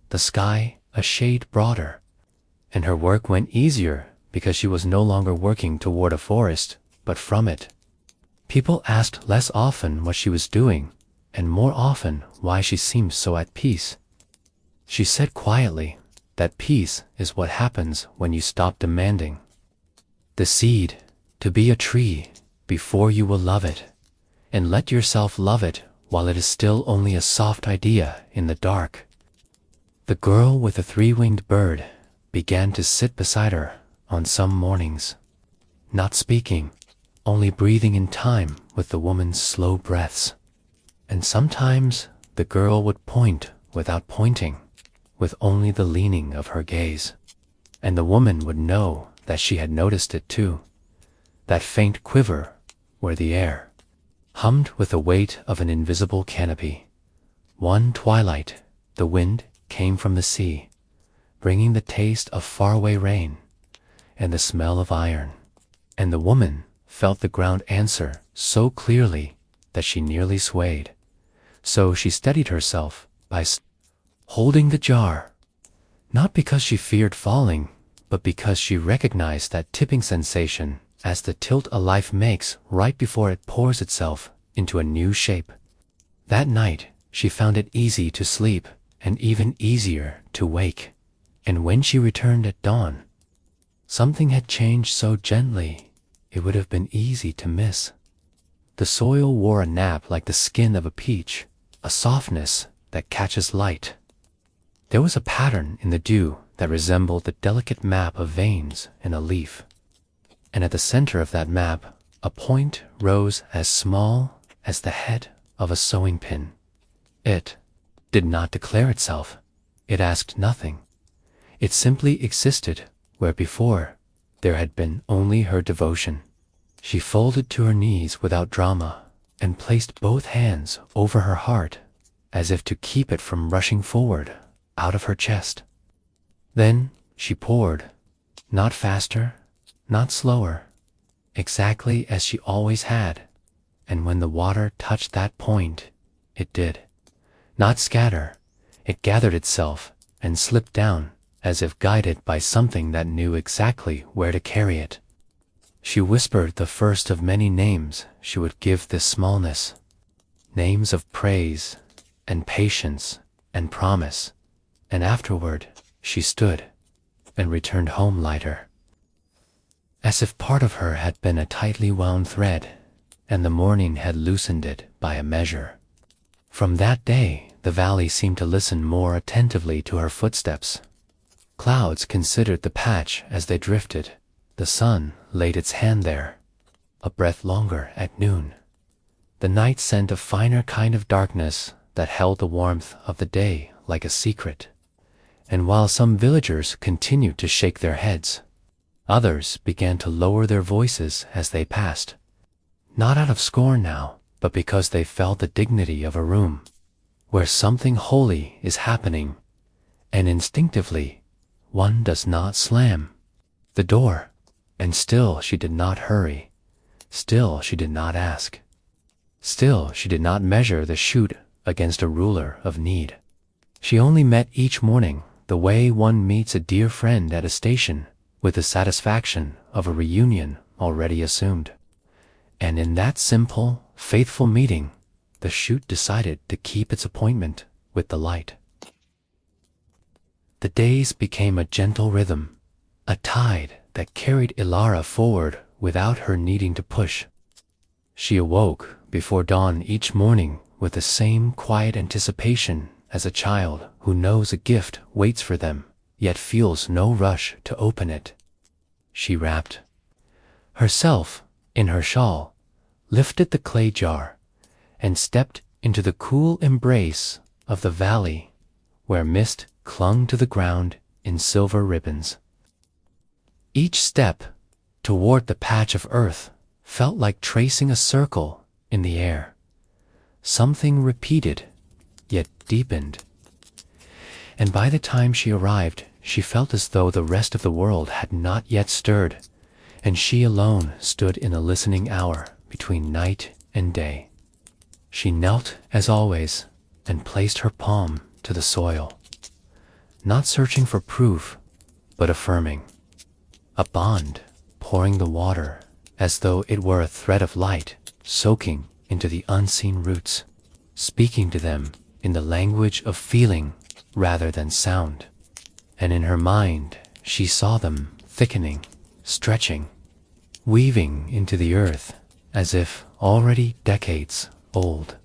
the sky a shade broader, and her work went easier because she was no longer working toward a forest, but from it. People asked less often what she was doing, and more often why she seemed so at peace. She said quietly that peace is what happens when you stop demanding. The seed to be a tree before you will love it, and let yourself love it while it is still only a soft idea in the dark. The girl with the three-winged bird began to sit beside her on some mornings, not speaking, only breathing in time with the woman's slow breaths. And sometimes the girl would point without pointing, with only the leaning of her gaze, and the woman would know that she had noticed it too, that faint quiver where the air hummed with the weight of an invisible canopy. One twilight, the wind came from the sea, bringing the taste of faraway rain and the smell of iron, and the woman felt the ground answer so clearly that she nearly swayed. So she steadied herself by holding the jar, not because she feared falling, but because she recognized that tipping sensation as the tilt a life makes right before it pours itself into a new shape. That night, she found it easy to sleep and even easier to wake. And when she returned at dawn, something had changed so gently it would have been easy to miss. The soil wore a nap like the skin of a peach, a softness that catches light. There was a pattern in the dew that resembled the delicate map of veins in a leaf. And at the center of that map, a point rose as small as the head of a sewing pin. It did not declare itself. It asked nothing. It simply existed where before there had been only her devotion. She folded to her knees without drama and placed both hands over her heart as if to keep it from rushing forward out of her chest. Then she poured, not faster, not slower, exactly as she always had, and when the water touched that point, it did not scatter. It gathered itself and slipped down as if guided by something that knew exactly where to carry it. She whispered the first of many names she would give this smallness, names of praise and patience and promise, and afterward she stood and returned home lighter, as if part of her had been a tightly wound thread and the morning had loosened it by a measure. From that day, the valley seemed to listen more attentively to her footsteps. Clouds considered the patch as they drifted. The sun laid its hand there, a breath longer at noon. The night sent a finer kind of darkness that held the warmth of the day like a secret. And while some villagers continued to shake their heads, others began to lower their voices as they passed, not out of scorn now, but because they felt the dignity of a room where something holy is happening, and instinctively one does not slam the door. And still she did not hurry. Still she did not ask. Still she did not measure the chute against a ruler of need. She only met each morning the way one meets a dear friend at a station, with the satisfaction of a reunion already assumed. And in that simple, faithful meeting, the chute decided to keep its appointment with the light. The days became a gentle rhythm, a tide that carried Ilara forward without her needing to push. She awoke before dawn each morning with the same quiet anticipation as a child who knows a gift waits for them, yet feels no rush to open it. She wrapped herself in her shawl, lifted the clay jar, and stepped into the cool embrace of the valley where mist clung to the ground in silver ribbons. Each step toward the patch of earth felt like tracing a circle in the air. Something repeated, yet deepened. And by the time she arrived, she felt as though the rest of the world had not yet stirred, and she alone stood in a listening hour between night and day. She knelt as always and placed her palm to the soil, not searching for proof, but affirming. A bond pouring the water as though it were a thread of light soaking into the unseen roots, speaking to them in the language of feeling rather than sound. And in her mind she saw them thickening, stretching, weaving into the earth as if already decades old.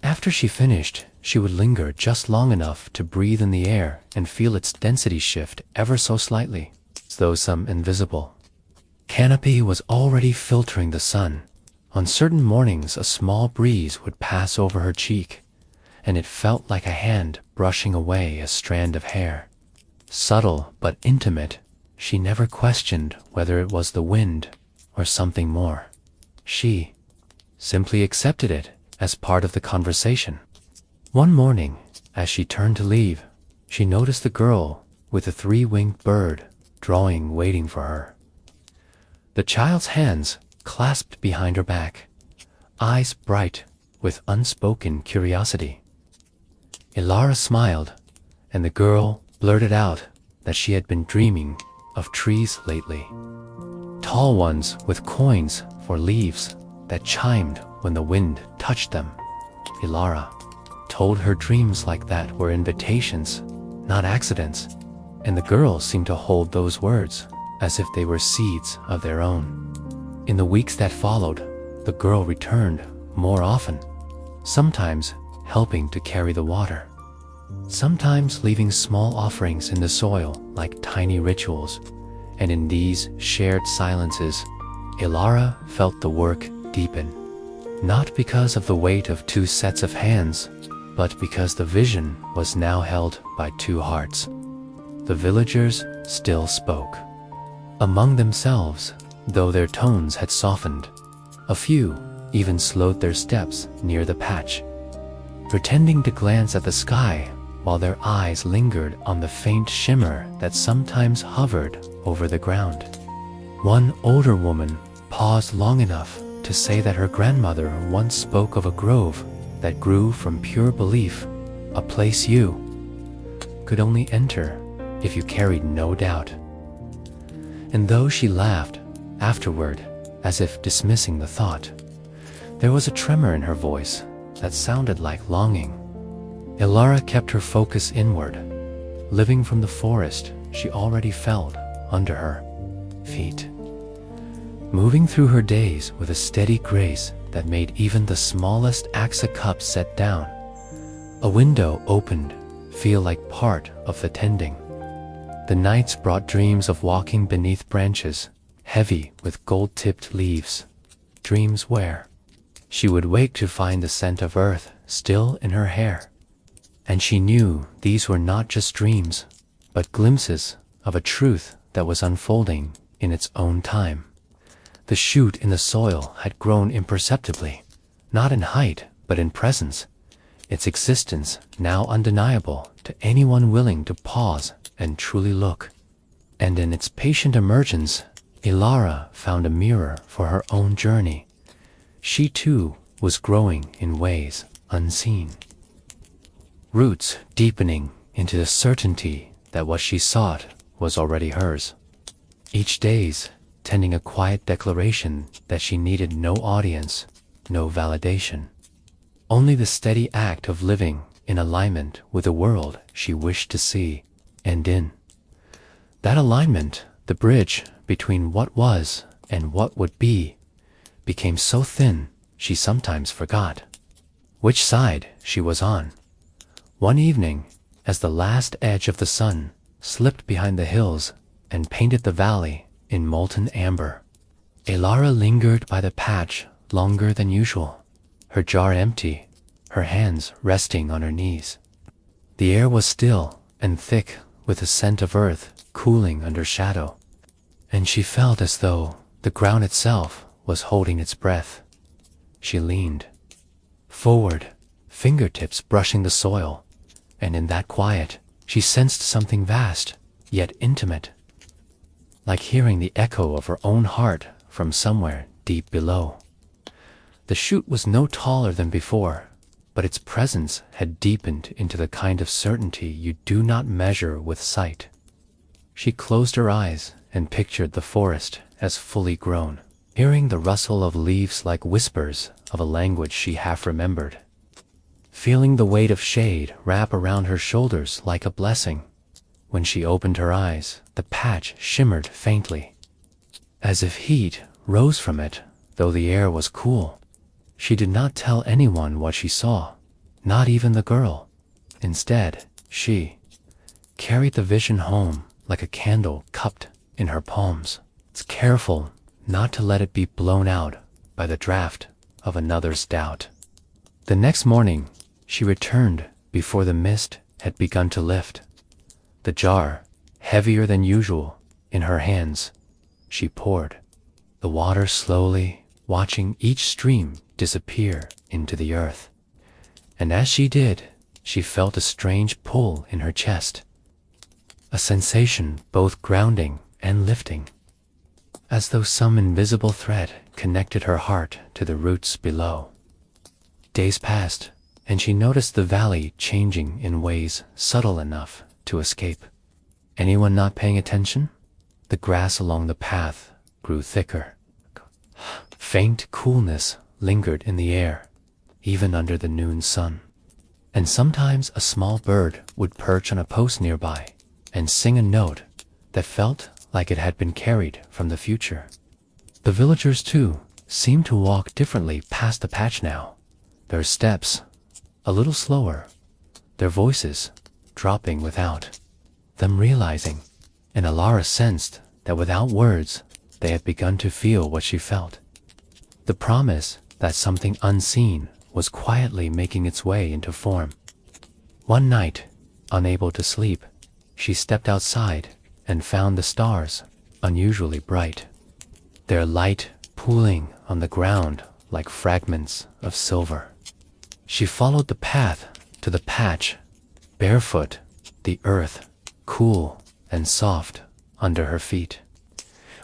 After she finished, she would linger just long enough to breathe in the air and feel its density shift ever so slightly, as though some invisible canopy was already filtering the sun. On certain mornings a small breeze would pass over her cheek, and it felt like a hand brushing away a strand of hair. Subtle but intimate, she never questioned whether it was the wind or something more. She simply accepted it as part of the conversation. One morning, as she turned to leave, she noticed the girl with the three-winged bird drawing waiting for her. The child's hands clasped behind her back, eyes bright with unspoken curiosity. Ilara smiled, and the girl blurted out that she had been dreaming of trees lately. Tall ones with coins for leaves that chimed when the wind touched them. Ilara told her dreams like that were invitations, not accidents, and the girl seemed to hold those words as if they were seeds of their own. In the weeks that followed, the girl returned more often, sometimes helping to carry the water, sometimes leaving small offerings in the soil like tiny rituals, and in these shared silences, Ilara felt the work deepen, not because of the weight of two sets of hands, but because the vision was now held by two hearts. The villagers still spoke among themselves, though their tones had softened. A few even slowed their steps near the patch, pretending to glance at the sky while their eyes lingered on the faint shimmer that sometimes hovered over the ground. One older woman paused long enough to say that her grandmother once spoke of a grove that grew from pure belief, a place you could only enter if you carried no doubt. And though she laughed afterward, as if dismissing the thought, there was a tremor in her voice that sounded like longing. Ilara kept her focus inward, living from the forest she already felt under her feet, moving through her days with a steady grace that that made even the smallest axa cup set down. A window opened, feel like part of the tending. The nights brought dreams of walking beneath branches, heavy with gold-tipped leaves. Dreams where she would wake to find the scent of earth still in her hair. And she knew these were not just dreams, but glimpses of a truth that was unfolding in its own time. The shoot in the soil had grown imperceptibly, not in height, but in presence, its existence now undeniable to anyone willing to pause and truly look. And in its patient emergence, Ilara found a mirror for her own journey. She too was growing in ways unseen. Roots deepening into the certainty that what she sought was already hers. Each day's tending a quiet declaration that she needed no audience, no validation. Only the steady act of living in alignment with the world she wished to see, and in that alignment, the bridge between what was and what would be became so thin she sometimes forgot which side she was on. One evening, as the last edge of the sun slipped behind the hills and painted the valley in molten amber, Ilara lingered by the patch longer than usual, her jar empty, her hands resting on her knees. The air was still and thick with the scent of earth cooling under shadow, and she felt as though the ground itself was holding its breath. She leaned forward, fingertips brushing the soil, and in that quiet, she sensed something vast, yet intimate, like hearing the echo of her own heart from somewhere deep below. The shoot was no taller than before, but its presence had deepened into the kind of certainty you do not measure with sight. She closed her eyes and pictured the forest as fully grown, hearing the rustle of leaves like whispers of a language she half remembered, feeling the weight of shade wrap around her shoulders like a blessing. When she opened her eyes, the patch shimmered faintly, as if heat rose from it, though the air was cool. She did not tell anyone what she saw, not even the girl. Instead, she carried the vision home like a candle cupped in her palms, careful not to let it be blown out by the draft of another's doubt. The next morning, she returned before the mist had begun to lift. The jar, heavier than usual, in her hands, she poured the water slowly, watching each stream disappear into the earth. And as she did, she felt a strange pull in her chest, a sensation both grounding and lifting, as though some invisible thread connected her heart to the roots below. Days passed, and she noticed the valley changing in ways subtle enough to escape anyone not paying attention. The grass along the path grew thicker. Faint coolness lingered in the air, even under the noon sun. And sometimes a small bird would perch on a post nearby and sing a note that felt like it had been carried from the future. The villagers, too, seemed to walk differently past the patch now, their steps a little slower, their voices dropping without them realizing, and Ilara sensed that without words they had begun to feel what she felt. The promise that something unseen was quietly making its way into form. One night, unable to sleep, she stepped outside and found the stars unusually bright, their light pooling on the ground like fragments of silver. She followed the path to the patch, barefoot, the earth cool and soft under her feet.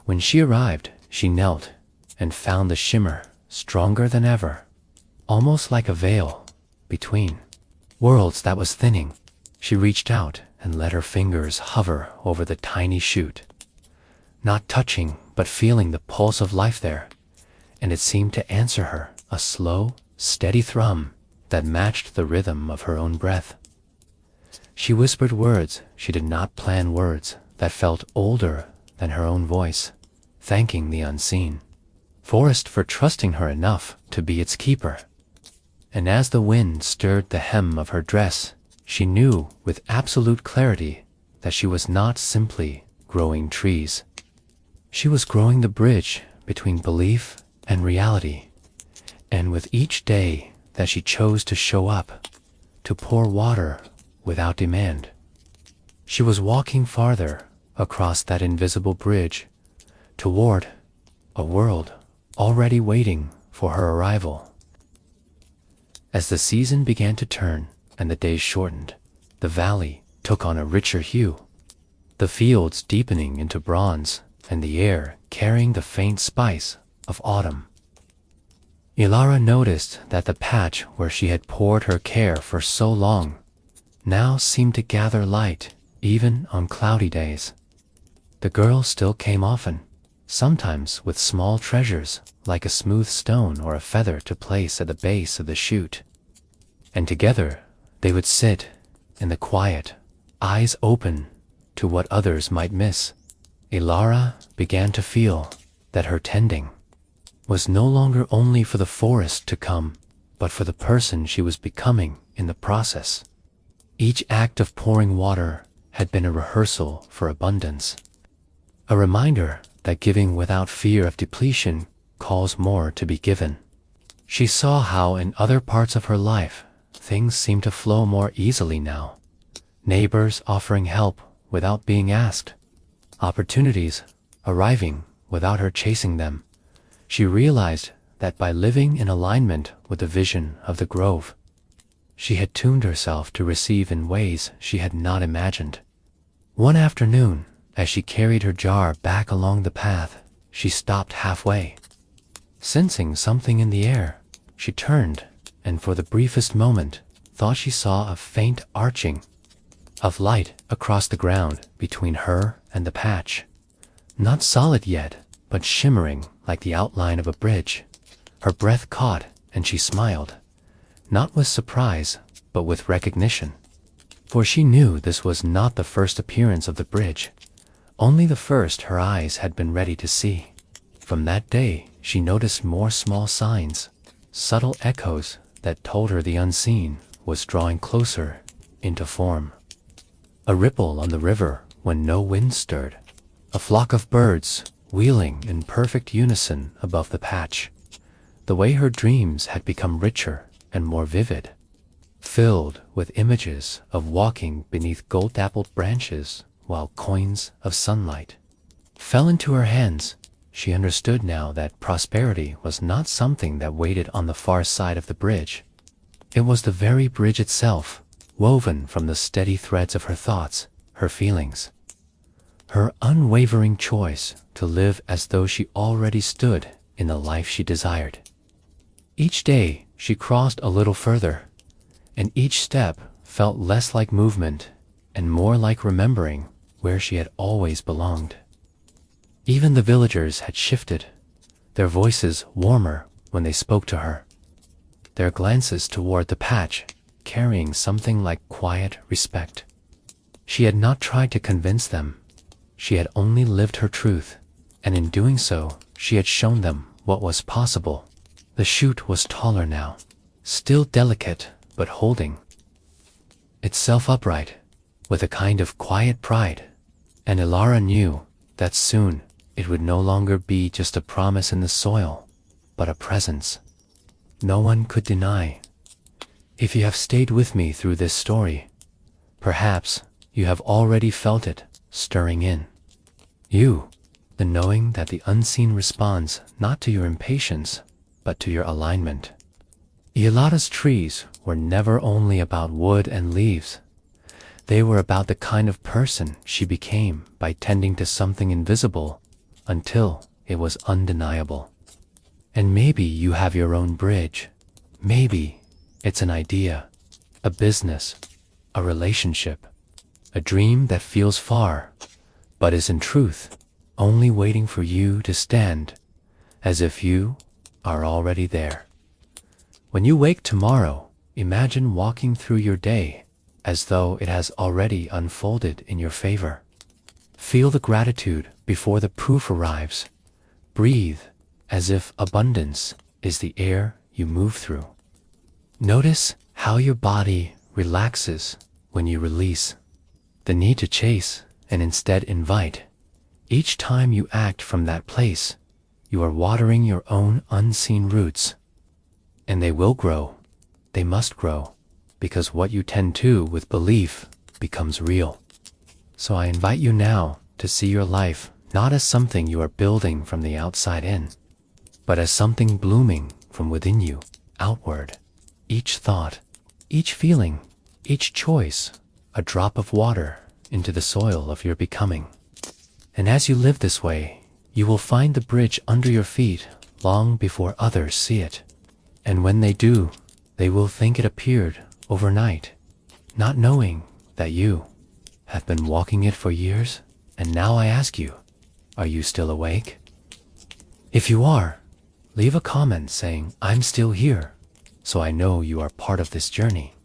When she arrived, she knelt and found the shimmer stronger than ever, almost like a veil between worlds that was thinning. She reached out and let her fingers hover over the tiny shoot, not touching but feeling the pulse of life there, and it seemed to answer her, a slow, steady thrum that matched the rhythm of her own breath. She whispered words she did not plan, words that felt older than her own voice, thanking the unseen. forest for trusting her enough to be its keeper. And as the wind stirred the hem of her dress, she knew with absolute clarity that she was not simply growing trees. She was growing the bridge between belief and reality. And with each day that she chose to show up, to pour water without demand, she was walking farther across that invisible bridge toward a world already waiting for her arrival. As the season began to turn and the days shortened, the valley took on a richer hue, the fields deepening into bronze and the air carrying the faint spice of autumn. Ilara noticed that the patch where she had poured her care for so long now seemed to gather light even on cloudy days. The girl still came often, sometimes with small treasures like a smooth stone or a feather to place at the base of the shoot. And together they would sit in the quiet, eyes open to what others might miss. Ilara began to feel that her tending was no longer only for the forest to come, but for the person she was becoming in the process. Each act of pouring water had been a rehearsal for abundance, a reminder that giving without fear of depletion calls more to be given. She saw how in other parts of her life things seemed to flow more easily now. Neighbors offering help without being asked, opportunities arriving without her chasing them. She realized that by living in alignment with the vision of the grove, she had tuned herself to receive in ways she had not imagined. One afternoon, as she carried her jar back along the path, she stopped halfway. Sensing something in the air, she turned and for the briefest moment thought she saw a faint arching of light across the ground between her and the patch. Not solid yet, but shimmering like the outline of a bridge. Her breath caught and she smiled, not with surprise, but with recognition. For she knew this was not the first appearance of the bridge, only the first her eyes had been ready to see. From that day, she noticed more small signs, subtle echoes that told her the unseen was drawing closer into form. A ripple on the river when no wind stirred, a flock of birds wheeling in perfect unison above the patch. The way her dreams had become richer and more vivid, filled with images of walking beneath gold-dappled branches while coins of sunlight fell into her hands. She understood now that prosperity was not something that waited on the far side of the bridge. It was the very bridge itself, woven from the steady threads of her thoughts, her feelings, her unwavering choice to live as though she already stood in the life she desired. Each day she crossed a little further, and each step felt less like movement and more like remembering where she had always belonged. Even the villagers had shifted, their voices warmer when they spoke to her, their glances toward the patch carrying something like quiet respect. She had not tried to convince them. She had only lived her truth, and in doing so, she had shown them what was possible. The shoot was taller now, still delicate, but holding itself upright, with a kind of quiet pride, and Ilara knew that soon it would no longer be just a promise in the soil, but a presence no one could deny. If you have stayed with me through this story, perhaps you have already felt it stirring in you, the knowing that the unseen responds not to your impatience, but to your alignment. Ilara's trees were never only about wood and leaves. They were about the kind of person she became by tending to something invisible until it was undeniable. And maybe you have your own bridge. Maybe it's an idea, a business, a relationship, a dream that feels far, but is in truth only waiting for you to stand, as if you are already there. When you wake tomorrow, imagine walking through your day as though it has already unfolded in your favor. Feel the gratitude before the proof arrives. Breathe as if abundance is the air you move through. Notice how your body relaxes when you release the need to chase and instead invite. Each time you act from that place, you are watering your own unseen roots. And they will grow. They must grow, because what you tend to with belief becomes real. So I invite you now to see your life not as something you are building from the outside in, but as something blooming from within you, outward. Each thought, each feeling, each choice, a drop of water into the soil of your becoming. And as you live this way, you will find the bridge under your feet long before others see it. And when they do, they will think it appeared overnight, not knowing that you have been walking it for years. And now I ask you, are you still awake? If you are, leave a comment saying, I'm still here, so I know you are part of this journey.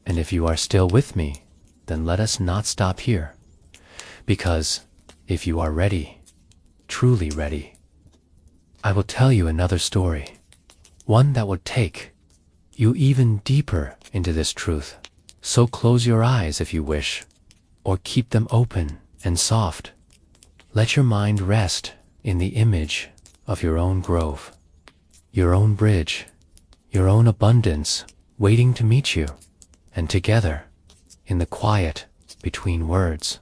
And if you are still with me, then let us not stop here. Because if you are ready, truly ready, I will tell you another story, one that will take you even deeper into this truth. So close your eyes if you wish, or keep them open and soft. Let your mind rest in the image of your own grove, your own bridge, your own abundance waiting to meet you. And together, in the quiet between words,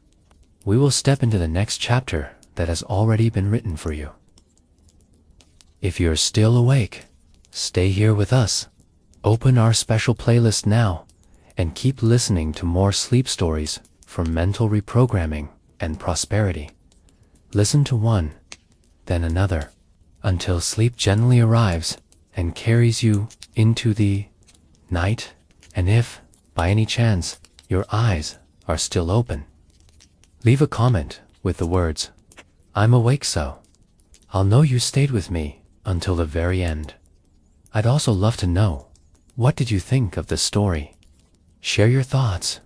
we will step into the next chapter that has already been written for you. If you're still awake, stay here with us. Open our special playlist now and keep listening to more sleep stories for mental reprogramming and prosperity. Listen to one, then another, until sleep gently arrives and carries you into the night. And if, by any chance, your eyes are still open, leave a comment with the words, I'm awake, so I'll know you stayed with me until the very end. I'd also love to know, what did you think of the story? Share your thoughts